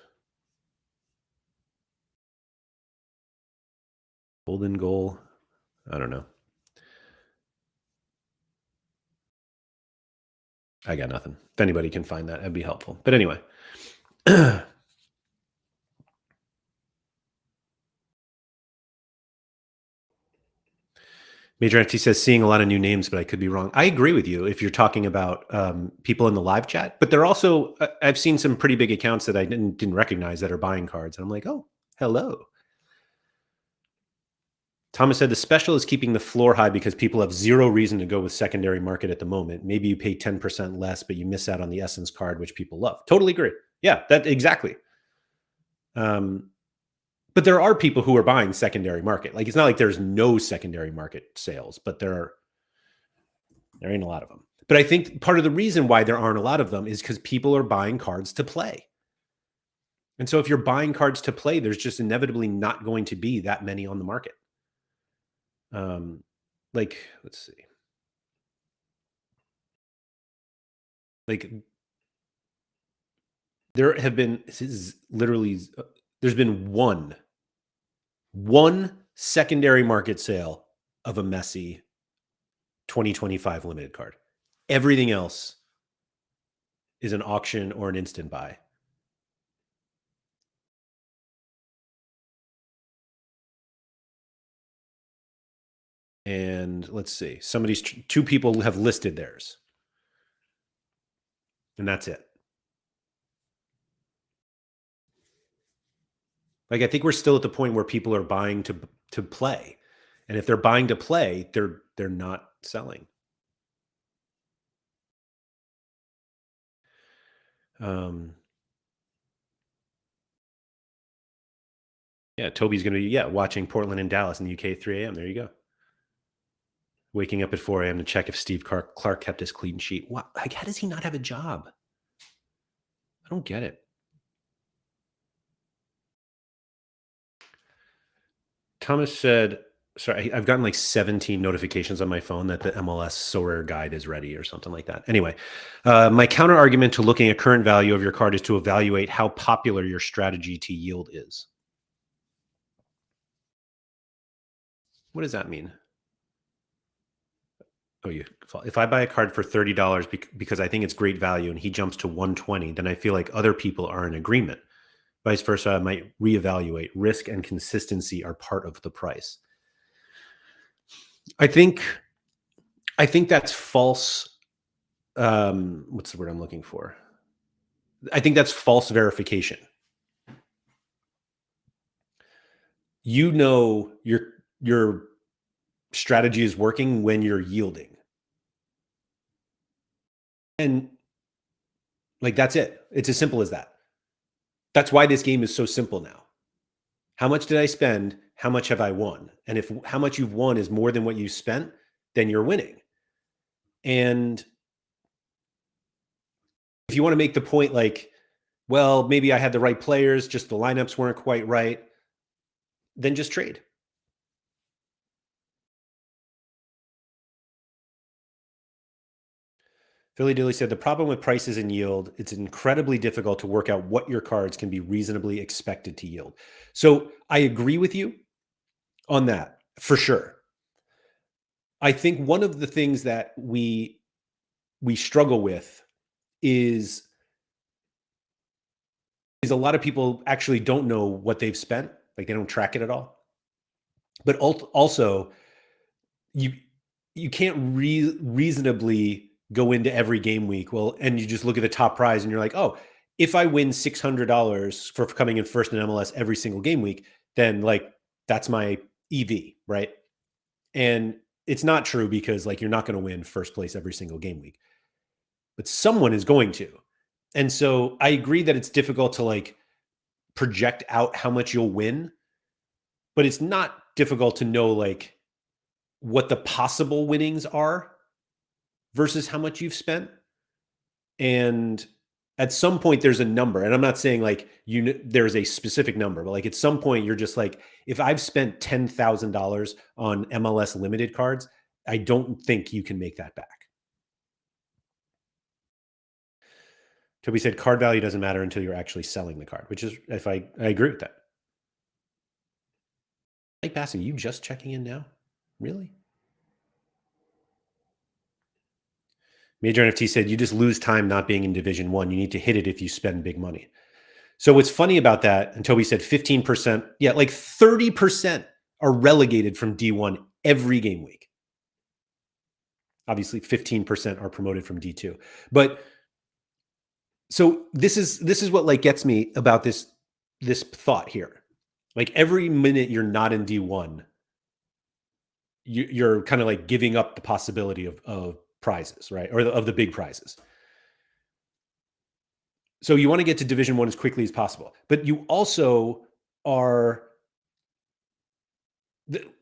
golden goal. I don't know. I got nothing. If anybody can find that, that'd be helpful. But anyway. Major FT says, seeing a lot of new names, but I could be wrong. I agree with you if you're talking about people in the live chat, but they're also, I've seen some pretty big accounts that I didn't recognize that are buying cards. And I'm like, oh, hello. Thomas said, the special is keeping the floor high because people have zero reason to go with secondary market at the moment. Maybe you pay 10% less, but you miss out on the Essence card, which people love. Totally agree. Yeah, that exactly. But there are people who are buying secondary market. Like, it's not like there's no secondary market sales, but there ain't a lot of them. But I think part of the reason why there aren't a lot of them is because people are buying cards to play. And so if you're buying cards to play, there's just inevitably not going to be that many on the market. Like, let's see. Like, there have been, this is literally, there's been one secondary market sale of a Messi 2025 limited card. Everything else is an auction or an instant buy. And let's see, two people have listed theirs. And that's it. Like, I think we're still at the point where people are buying to play. And if they're buying to play, they're not selling. Yeah, Toby's going to be watching Portland and Dallas in the UK at 3 a.m. There you go. Waking up at 4 a.m. to check if Steve Clark kept his clean sheet. What? Like, how does he not have a job? I don't get it. Thomas said, sorry, I've gotten like 17 notifications on my phone that the MLS Sorare guide is ready or something like that. Anyway, my counter argument to looking at current value of your card is to evaluate how popular your strategy to yield is. What does that mean? Oh, if I buy a card for $30 because I think it's great value and he jumps to 120, then I feel like other people are in agreement. Vice versa, I might reevaluate. Risk and consistency are part of the price. I think that's false. What's the word I'm looking for? I think that's false verification. You know your strategy is working when you're yielding. And like that's it. It's as simple as that. That's why this game is so simple now. How much did I spend? How much have I won? And if how much you've won is more than what you spent, then you're winning. And if you want to make the point like, well, maybe I had the right players, just the lineups weren't quite right, then just trade. Philly Dilly said the problem with prices and yield, it's incredibly difficult to work out what your cards can be reasonably expected to yield. So I agree with you on that for sure. I think one of the things that we struggle with is a lot of people actually don't know what they've spent, like they don't track it at all. But also you can't reasonably go into every game week. Well, and you just look at the top prize and you're like, oh, if I win $600 for coming in first in MLS every single game week, then like that's my EV, right? And it's not true because like you're not going to win first place every single game week, but someone is going to. And so I agree that it's difficult to like project out how much you'll win, but it's not difficult to know like what the possible winnings are versus how much you've spent. And at some point there's a number, and I'm not saying like there's a specific number, but like at some point you're just like, if I've spent $10,000 on MLS limited cards, I don't think you can make that back. Toby said card value doesn't matter until you're actually selling the card, which is, if I agree with that. Mike Bassett, you just checking in now? Really? Major NFT said you just lose time not being in Division 1. You need to hit it if you spend big money. So what's funny about that, and Toby said 15%, yeah, like 30% are relegated from D1 every game week. Obviously 15% are promoted from D2. But so this is what like gets me about this thought here. Like every minute you're not in D1, you're kind of like giving up the possibility of prizes, right? Or of the big prizes. So you want to get to Division 1 as quickly as possible, but you also are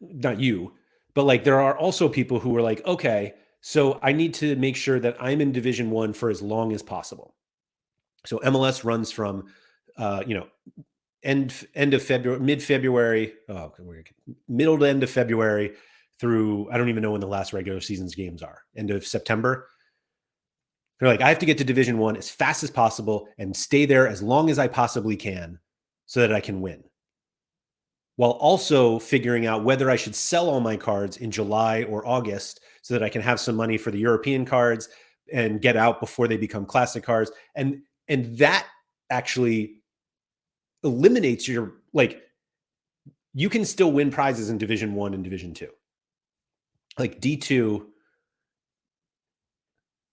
not you, but like there are also people who are like, okay, so I need to make sure that I'm in Division 1 for as long as possible. So MLS runs from end of February, mid-February, middle to end of February through, I don't even know when the last regular season's games are, end of September. They're like, I have to get to Division 1 as fast as possible and stay there as long as I possibly can so that I can win, while also figuring out whether I should sell all my cards in July or August so that I can have some money for the European cards and get out before they become classic cards. And that actually eliminates your, like, you can still win prizes in Division 1 and Division 2. Like D2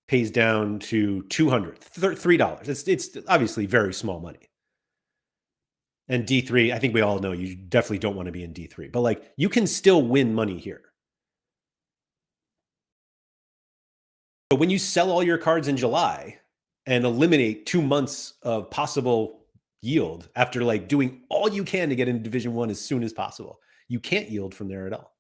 pays down to $3. It's obviously very small money. And D3, I think we all know you definitely don't want to be in D3, but like you can still win money here. But when you sell all your cards in July and eliminate 2 months of possible yield after like doing all you can to get into Division One as soon as possible. You can't yield from there at all.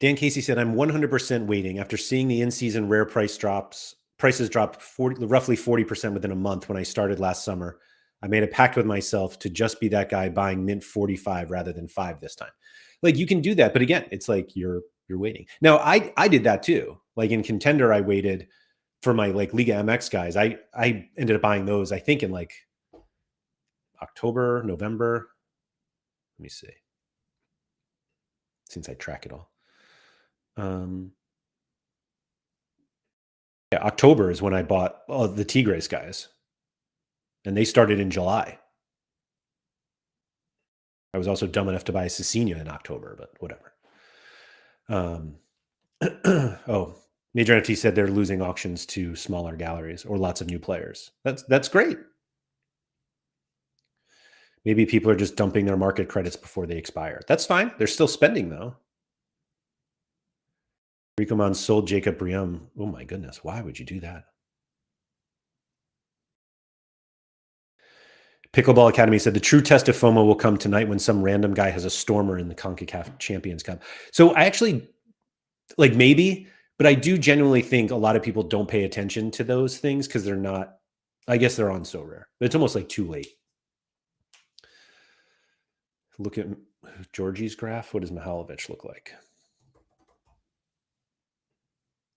Dan Casey said, I'm 100% waiting after seeing the in-season rare prices drop roughly 40% within a month when I started last summer. I made a pact with myself to just be that guy buying mint 45 rather than 5 this time. Like you can do that, but again, it's like you're waiting. Now, I did that too. Like in Contender, I waited for my like Liga MX guys. I ended up buying those, I think, in like October, November. Let me see. Since I track it all. Yeah, October is when I bought the Tigres guys, and they started in July. I was also dumb enough to buy Cecina in October, but whatever. Oh, Major NFT said they're losing auctions to smaller galleries or lots of new players. That's great. Maybe people are just dumping their market credits before they expire. That's fine. They're still spending though. Ricomon sold Jacob Brium. Oh my goodness. Why would you do that? Pickleball Academy said the true test of FOMO will come tonight when some random guy has a stormer in the CONCACAF Champions Cup. So I actually like maybe, but I do genuinely think a lot of people don't pay attention to those things because they're not, I guess they're on so rare. But it's almost like too late. Look at Georgie's graph. What does Mihalovic look like?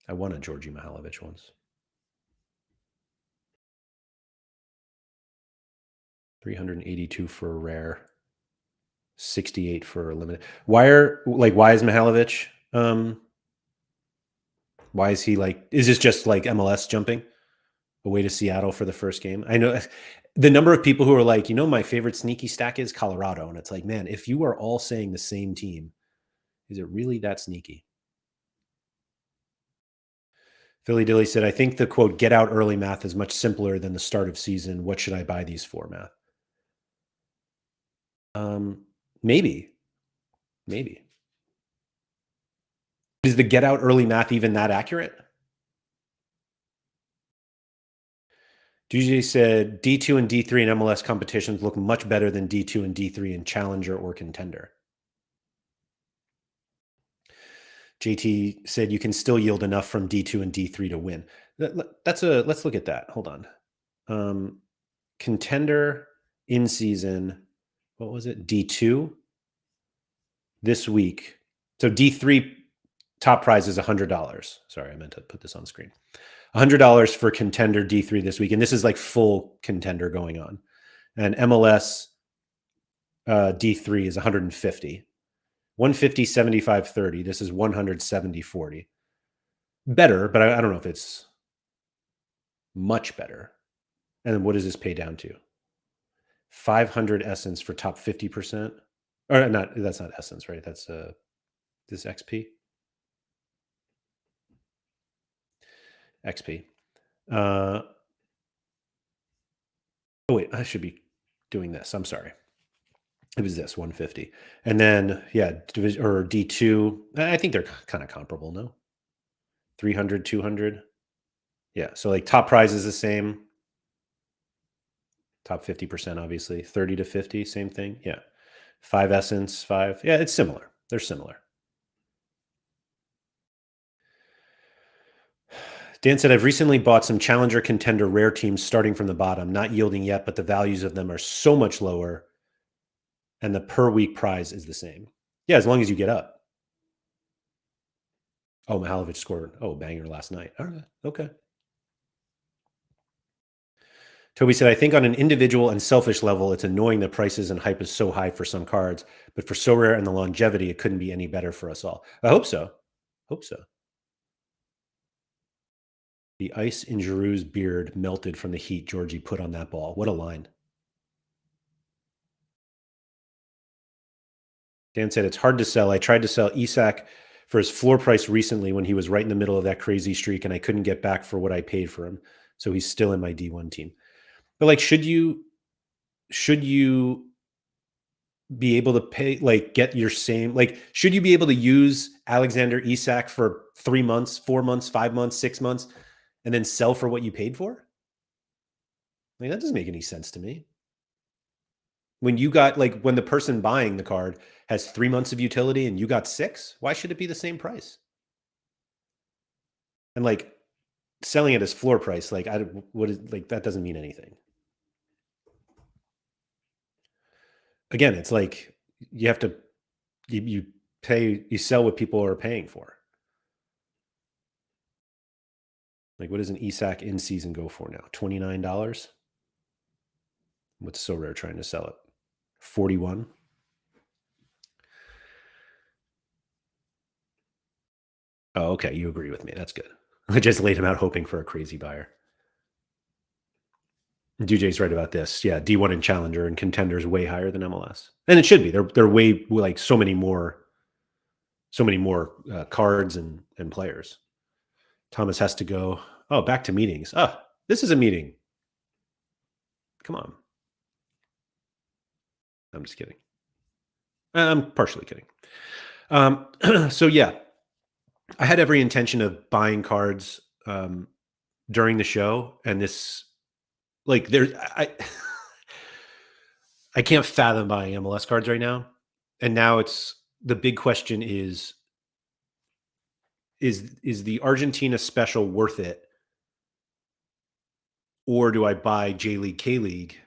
I won a Georgie Mihalovic once. 382 for a rare, 68 for a limited. Why is Mihalovic? Why is he like? Is this just like MLS jumping away to Seattle for the first game? I know the number of people who are like, my favorite sneaky stack is Colorado, and it's like, man, if you are all saying the same team, is it really that sneaky? Philly Dilly said, I think the quote, get out early math is much simpler than the start of season. What should I buy these for math? Maybe. Is the get out early math even that accurate? DJ said D2 and D3 in MLS competitions look much better than D2 and D3 in Challenger or Contender. JT said you can still yield enough from D2 and D3 to win. Let's look at that. Hold on. Contender in season, what was it? D2 this week. So D3 top prize is $100. Sorry, I meant to put this on screen. $100 for Contender D3 this week. And this is like full Contender going on. And MLS D3 is 150. 150, 75, 30. This is 170, 40. Better, but I don't know if it's much better. And then what does this pay down to? 500 essence for top 50%. Or not, that's not essence, right? That's this XP. XP. Oh, wait, I should be doing this. I'm sorry. It was this 150. And then, yeah, division or D2. I think they're kind of comparable, no? 300, 200. Yeah, so like top prize is the same. Top 50%, obviously. 30 to 50, same thing. Yeah. 5 essence, 5. Yeah, it's similar. They're similar. Dan said, I've recently bought some Challenger Contender rare teams starting from the bottom, not yielding yet, but the values of them are so much lower and the per week prize is the same. Yeah, as long as you get up. Oh, Mihalovic scored. Oh, banger last night. All right. Okay. Toby said, I think on an individual and selfish level, it's annoying that prices and hype is so high for some cards, but for so rare and the longevity, it couldn't be any better for us all. I hope so. The ice in Giroux's beard melted from the heat Georgie put on that ball. What a line. Dan said, it's hard to sell. I tried to sell Isak for his floor price recently when he was right in the middle of that crazy streak, and I couldn't get back for what I paid for him. So he's still in my D1 team. But like, should you be able to pay, like get your same, like, should you be able to use Alexander Isak for 3 months, 4 months, 5 months, 6 months, and then sell for what you paid for? Like, that doesn't make any sense to me. When you got like when the person buying the card has 3 months of utility and you got 6, why should it be the same price? And like selling it as floor price, like what is like that doesn't mean anything. Again, it's like you have to you pay you sell what people are paying for. Like what does an ESAC in season go for now? $29? What's Sorare trying to sell it? 41? Oh, okay. You agree with me. That's good. I just laid him out hoping for a crazy buyer. DJ's right about this. Yeah, D1 and Challenger and Contenders way higher than MLS, and it should be. They're way like so many more cards and players. Thomas has to go. Oh, back to meetings. Oh, this is a meeting. Come on. I'm just kidding. I'm partially kidding. So yeah, I had every intention of buying cards during the show, and this like there's I can't fathom buying MLS cards right now. And now it's the big question is the Argentina special worth it, or do I buy J League K League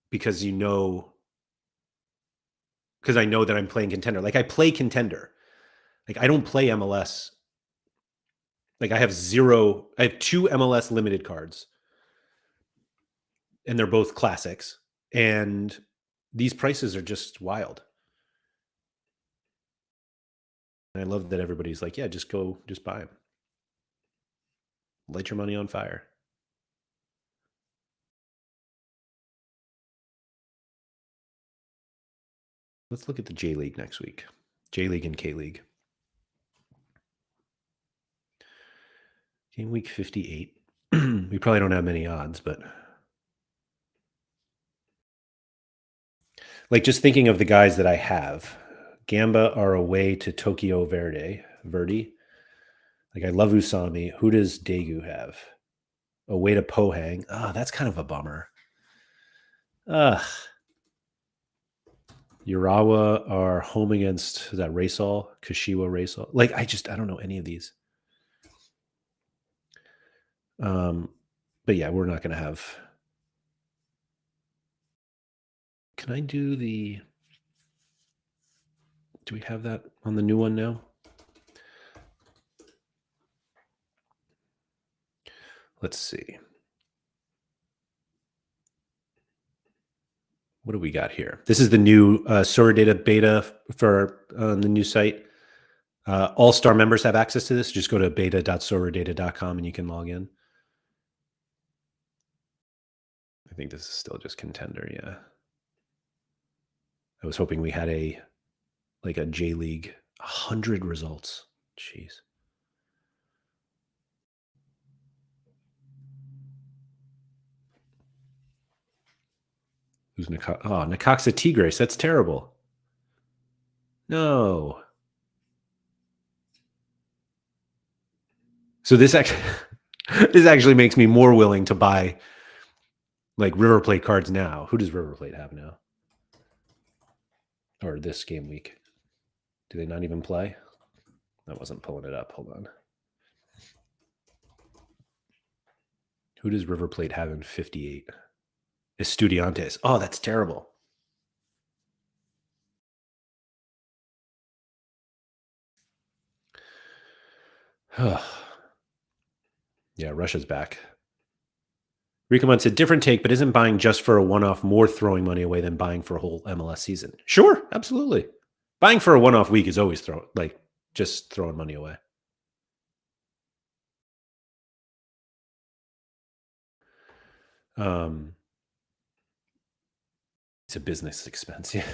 because because I know that I'm playing contender. Like I play contender. Like I don't play MLS. Like I have 2 MLS limited cards and they're both classics, and these prices are just wild. And I love that everybody's like, yeah, just buy them. Light your money on fire. Let's look at the J League next week. J League and K League. Game week 58. We probably don't have many odds, but like just thinking of the guys that I have, Gamba are away to Tokyo Verdy. Like I love Usami. Who does Daegu have? Away to Pohang. Oh, that's kind of a bummer. Ugh. Urawa are home against, is that Racel? Kashiwa Racel? Like I don't know any of these. But yeah, we're not going to have. Can I do the? Do we have that on the new one now? Let's see. What do we got here? This is the new Sorare beta for the new site. All-star members have access to this. Just go to beta.soradata.com and you can log in. I think this is still just contender, yeah. I was hoping we had a J League 100 results. Jeez. Who's Necaxa Tigres? That's terrible. No. So this actually makes me more willing to buy like River Plate cards now. Who does River Plate have now? Or this game week? Do they not even play? I wasn't pulling it up. Hold on. Who does River Plate have in 58? Estudiantes. Oh, that's terrible. Yeah, Russia's back. Rikaman said, different take, but isn't buying just for a one-off more throwing money away than buying for a whole MLS season? Sure, absolutely. Buying for a one-off week is always just throwing money away. It's a business expense, yeah.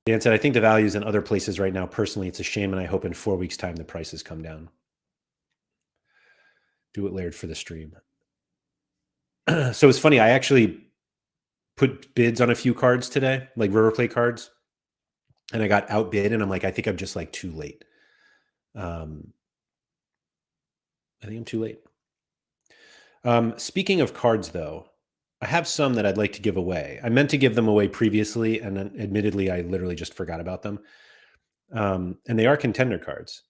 Dan said, I think the value is in other places right now. Personally, it's a shame, and I hope in 4 weeks' time the prices come down. Do it Laird for the stream. So it's funny. I actually put bids on a few cards today, like River Plate cards, and I got outbid, and I'm like, I think I'm just like too late. I think I'm too late. Speaking of cards, though, I have some that I'd like to give away. I meant to give them away previously, and then admittedly, I literally just forgot about them. And they are contender cards.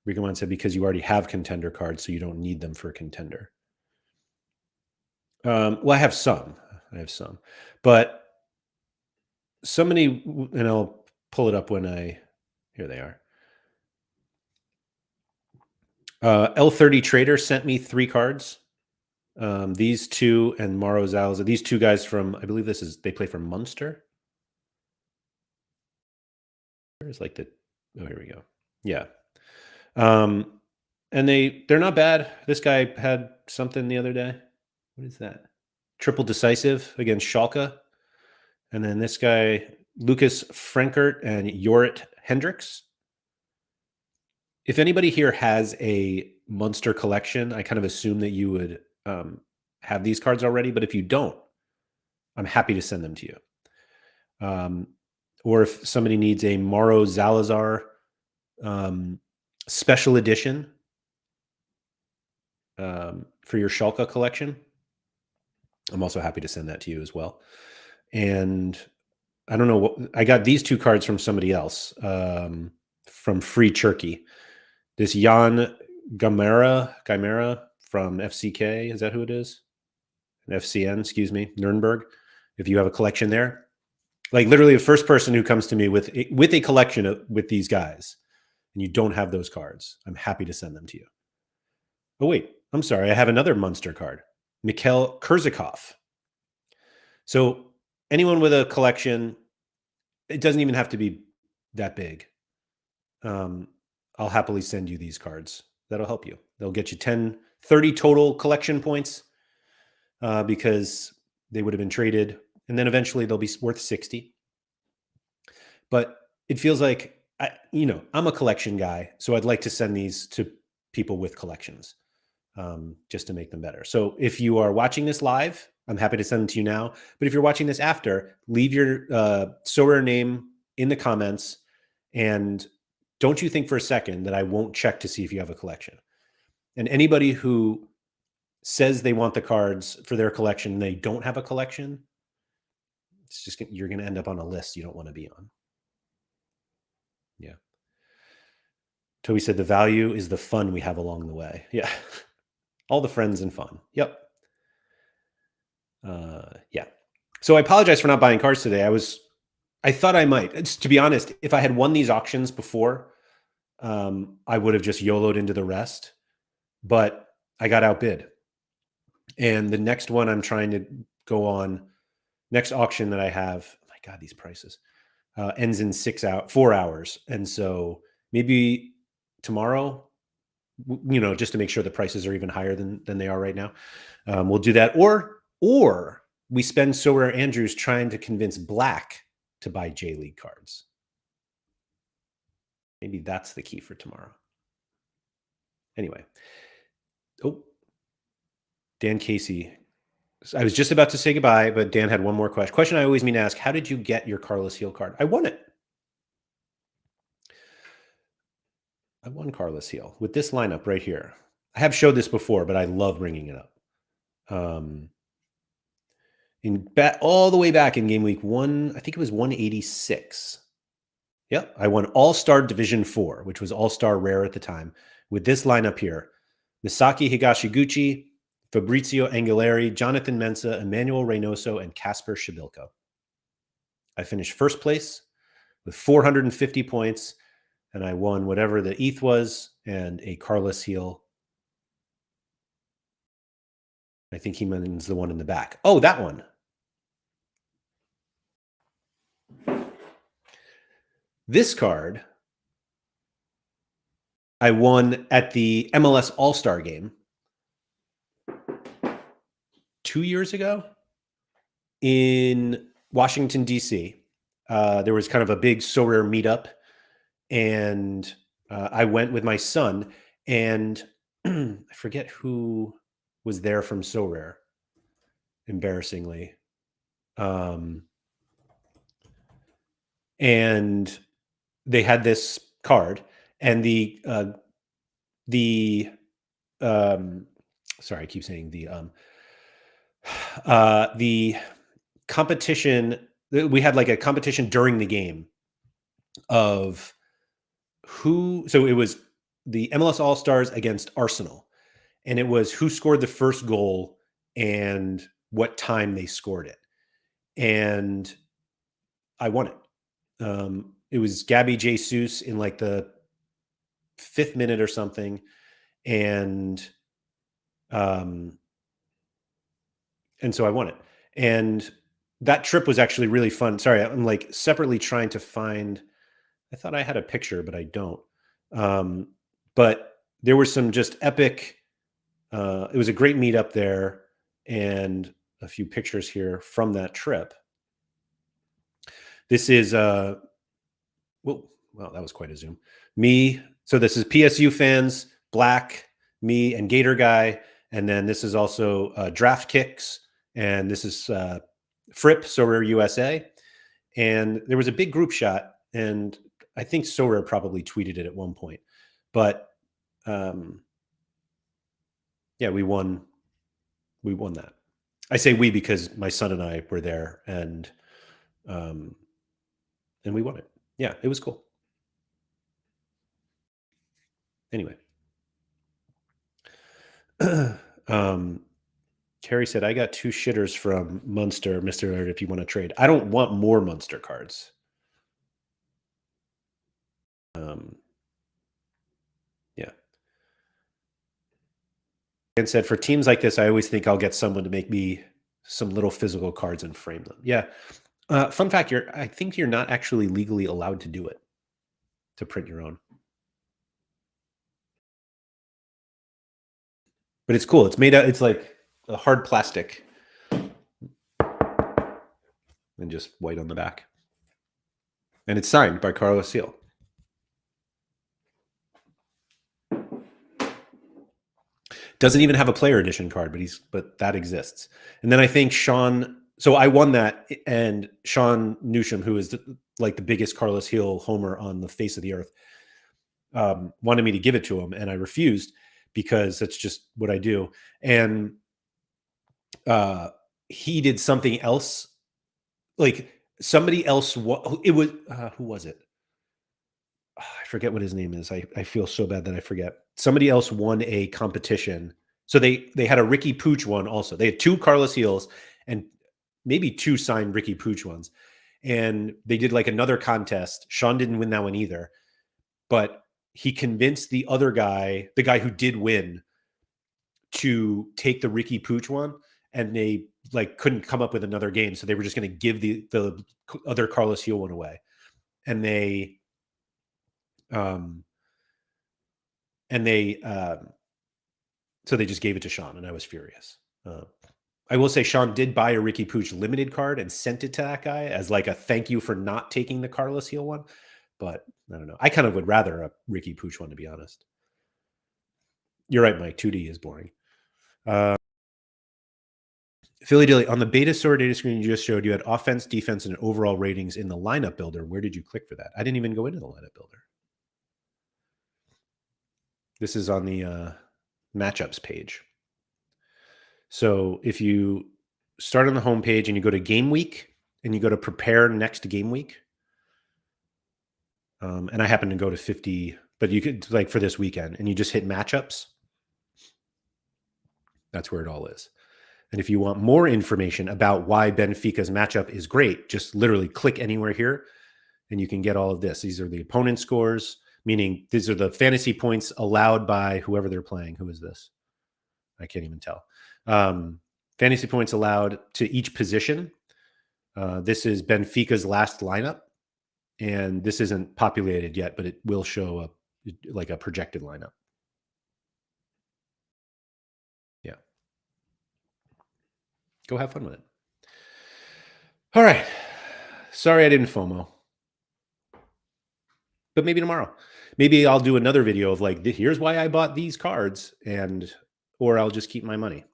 Rico said because you already have contender cards, so you don't need them for a contender. Well, I have some. But somebody, and I'll pull it up when here they are. L30 Trader sent me 3 cards. These two and Mauro Zalza. These two guys from, I believe they play for Munster. There's like oh, here we go. Yeah. And they're not bad. This guy had something the other day. What is that? Triple decisive against Schalke. And then this guy, Lucas Frankert and Jorrit Hendricks. If anybody here has a Munster collection, I kind of assume that you would have these cards already. But if you don't, I'm happy to send them to you. Or if somebody needs a Mauro Zalazar special edition for your Schalke collection, I'm also happy to send that to you as well. And I don't know what I got these 2 cards from somebody else from Free Turkey. This Jan Gamera from FCK, is that who it is? FCN, excuse me, Nuremberg. If you have a collection there, like literally the first person who comes to me with a collection with these guys, and you don't have those cards, I'm happy to send them to you. Oh wait, I'm sorry, I have another Munster card, Mikhail Kurzakov. So anyone with a collection, it doesn't even have to be that big. I'll happily send you these cards. That'll help you. They'll get you 30 total collection points because they would have been traded, and then eventually they'll be worth 60. But it feels like, I'm a collection guy, so I'd like to send these to people with collections just to make them better. So if you are watching this live, I'm happy to send them to you now. But if you're watching this after, leave your Sorare name in the comments, and don't you think for a second that I won't check to see if you have a collection. And anybody who says they want the cards for their collection and they don't have a collection, it's just you're going to end up on a list you don't want to be on. Yeah. Toby said the value is the fun we have along the way. Yeah. All the friends and fun. Yep. Yeah. So I apologize for not buying cards today. I thought I might. To be honest, if I had won these auctions before, I would have just YOLO'd into the rest, but I got outbid. And the next one I'm trying to go on, next auction that I have, oh my God, these prices, ends in 4 hours. And so maybe tomorrow, just to make sure the prices are even higher than they are right now, we'll do that. Or we spend Sorare Andrews trying to convince Black to buy J-League cards. Maybe that's the key for tomorrow. Anyway. Oh, Dan Casey. I was just about to say goodbye, but Dan had one more question. Question I always mean to ask, how did you get your Carlos Heel card? I won it. I won Carlos Heel with this lineup right here. I have showed this before, but I love bringing it up. All the way back in game week 1, I think it was 186. Yep, I won All-Star Division 4, which was All-Star Rare at the time, with this lineup here. Misaki Higashiguchi, Fabrizio Angileri, Jonathan Mensah, Emmanuel Reynoso, and Casper Shabilko. I finished first place with 450 points, and I won whatever the ETH was and a Carlos Heel. I think he means the one in the back. Oh, that one. This card I won at the MLS All-Star Game 2 years ago in Washington, D.C. There was kind of a big Sorare meetup, and I went with my son, and I forget who was there from Sorare, embarrassingly. And they had this card, and the sorry, I keep saying the competition. We had like a competition during the game of so it was the MLS All Stars against Arsenal, and it was who scored the first goal and what time they scored it, and I won it. It was Gabby Jesus in like the 5th minute or something, and um, and so I won it. And that trip was actually really fun. Sorry, I'm like separately trying to find. I thought I had a picture, but I don't. Um, but there were some just epic. It was a great meetup there, and a few pictures here from that trip. This is well, that was quite a zoom. Me. So this is PSU fans, Black, me, and Gator Guy, and then this is also Draft Kicks, and this is Fripp, Sorare USA, and there was a big group shot, and I think Sorare probably tweeted it at one point, but yeah, we won. We won that. I say we because my son and I were there, and we won it. Yeah, it was cool. Anyway, Carrie said, I got 2 shitters from Munster, Mr. Laird, if you want to trade. I don't want more Munster cards. Yeah. And said, for teams like this, I always think I'll get someone to make me some little physical cards and frame them. Yeah. Fun fact, I think you're not actually legally allowed to do it, to print your own. But it's cool. It's made out, it's like a hard plastic and just white on the back. And it's signed by Carlos Seal. Doesn't even have a player edition card, but that exists. And then I think Sean, so I won that, and Sean Newsham, who is like the biggest Carlos Hill homer on the face of the earth, wanted me to give it to him, and I refused because that's just what I do. And he did something else, like somebody else. It was who was it? I forget what his name is. I feel so bad that I forget. Somebody else won a competition. So they had a Ricky Pooch one also. They had 2 Carlos Heels and maybe 2 signed Ricky Pooch ones. And they did like another contest. Sean didn't win that one either. But he convinced the other guy, the guy who did win, to take the Ricky Pooch one. And they like couldn't come up with another game. So they were just going to give the other Carlos Heel one away. And they so they just gave it to Sean, and I was furious. I will say Sean did buy a Ricky Pooch limited card and sent it to that guy as like a thank you for not taking the Carlos Heel one. But I don't know. I kind of would rather a Ricky Pooch one, to be honest. You're right, Mike. 2D is boring. Philly Dilly, on the beta store data screen you just showed, you had offense, defense, and overall ratings in the lineup builder. Where did you click for that? I didn't even go into the lineup builder. This is on the matchups page. So if you start on the home page and you go to game week and you go to prepare next game week, and I happen to go to 50, but you could like for this weekend, and you just hit matchups. That's where it all is. And if you want more information about why Benfica's matchup is great, just literally click anywhere here and you can get all of this. These are the opponent scores, meaning these are the fantasy points allowed by whoever they're playing. Who is this? I can't even tell. Fantasy points allowed to each position. This is Benfica's last lineup, and this isn't populated yet, but it will show up like a projected lineup. Yeah. Go have fun with it. All right. Sorry I didn't FOMO. But maybe tomorrow. Maybe I'll do another video of like, here's why I bought these cards, or I'll just keep my money.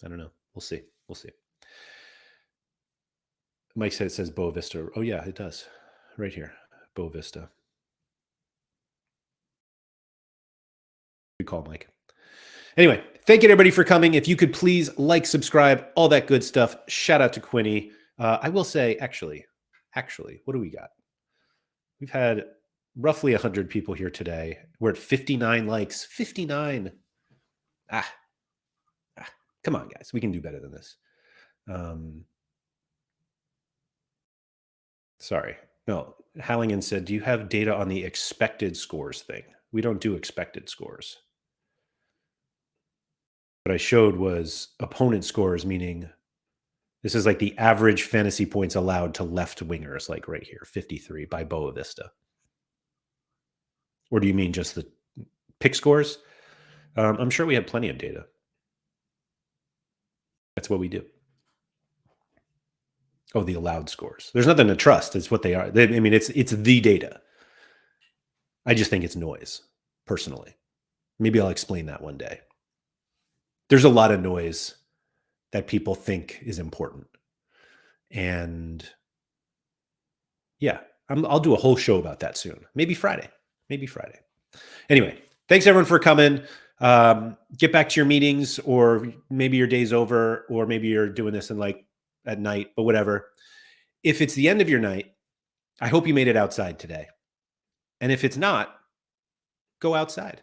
I don't know. We'll see. We'll see. Mike said it says Boa Vista. Oh, yeah, it does. Right here. Boa Vista. Good call, Mike. Anyway, Thank you, everybody, for coming. If you could please like, subscribe, all that good stuff. Shout out to Quinny. I will say, actually, what do we got? We've had roughly 100 people here today. We're at 59 likes. 59. Come on, guys. We can do better than this. Sorry. No, Halligan said, do you have data on the expected scores thing? We don't do expected scores. What I showed was opponent scores, meaning this is like the average fantasy points allowed to left wingers, like right here, 53 by Boa Vista. Or do you mean just the pick scores? I'm sure we have plenty of data. That's what we do. Oh, the allowed scores. There's nothing to trust. It's what they are. I mean, it's the data. I just think it's noise, personally. Maybe I'll explain that one day. There's a lot of noise that people think is important. And yeah, I'll do a whole show about that soon. Maybe Friday. Anyway, thanks everyone for coming. Get back to your meetings, or maybe your day's over, or maybe you're doing this in like at night, but whatever. If it's the end of your night, I hope you made it outside today. And if it's not, go outside.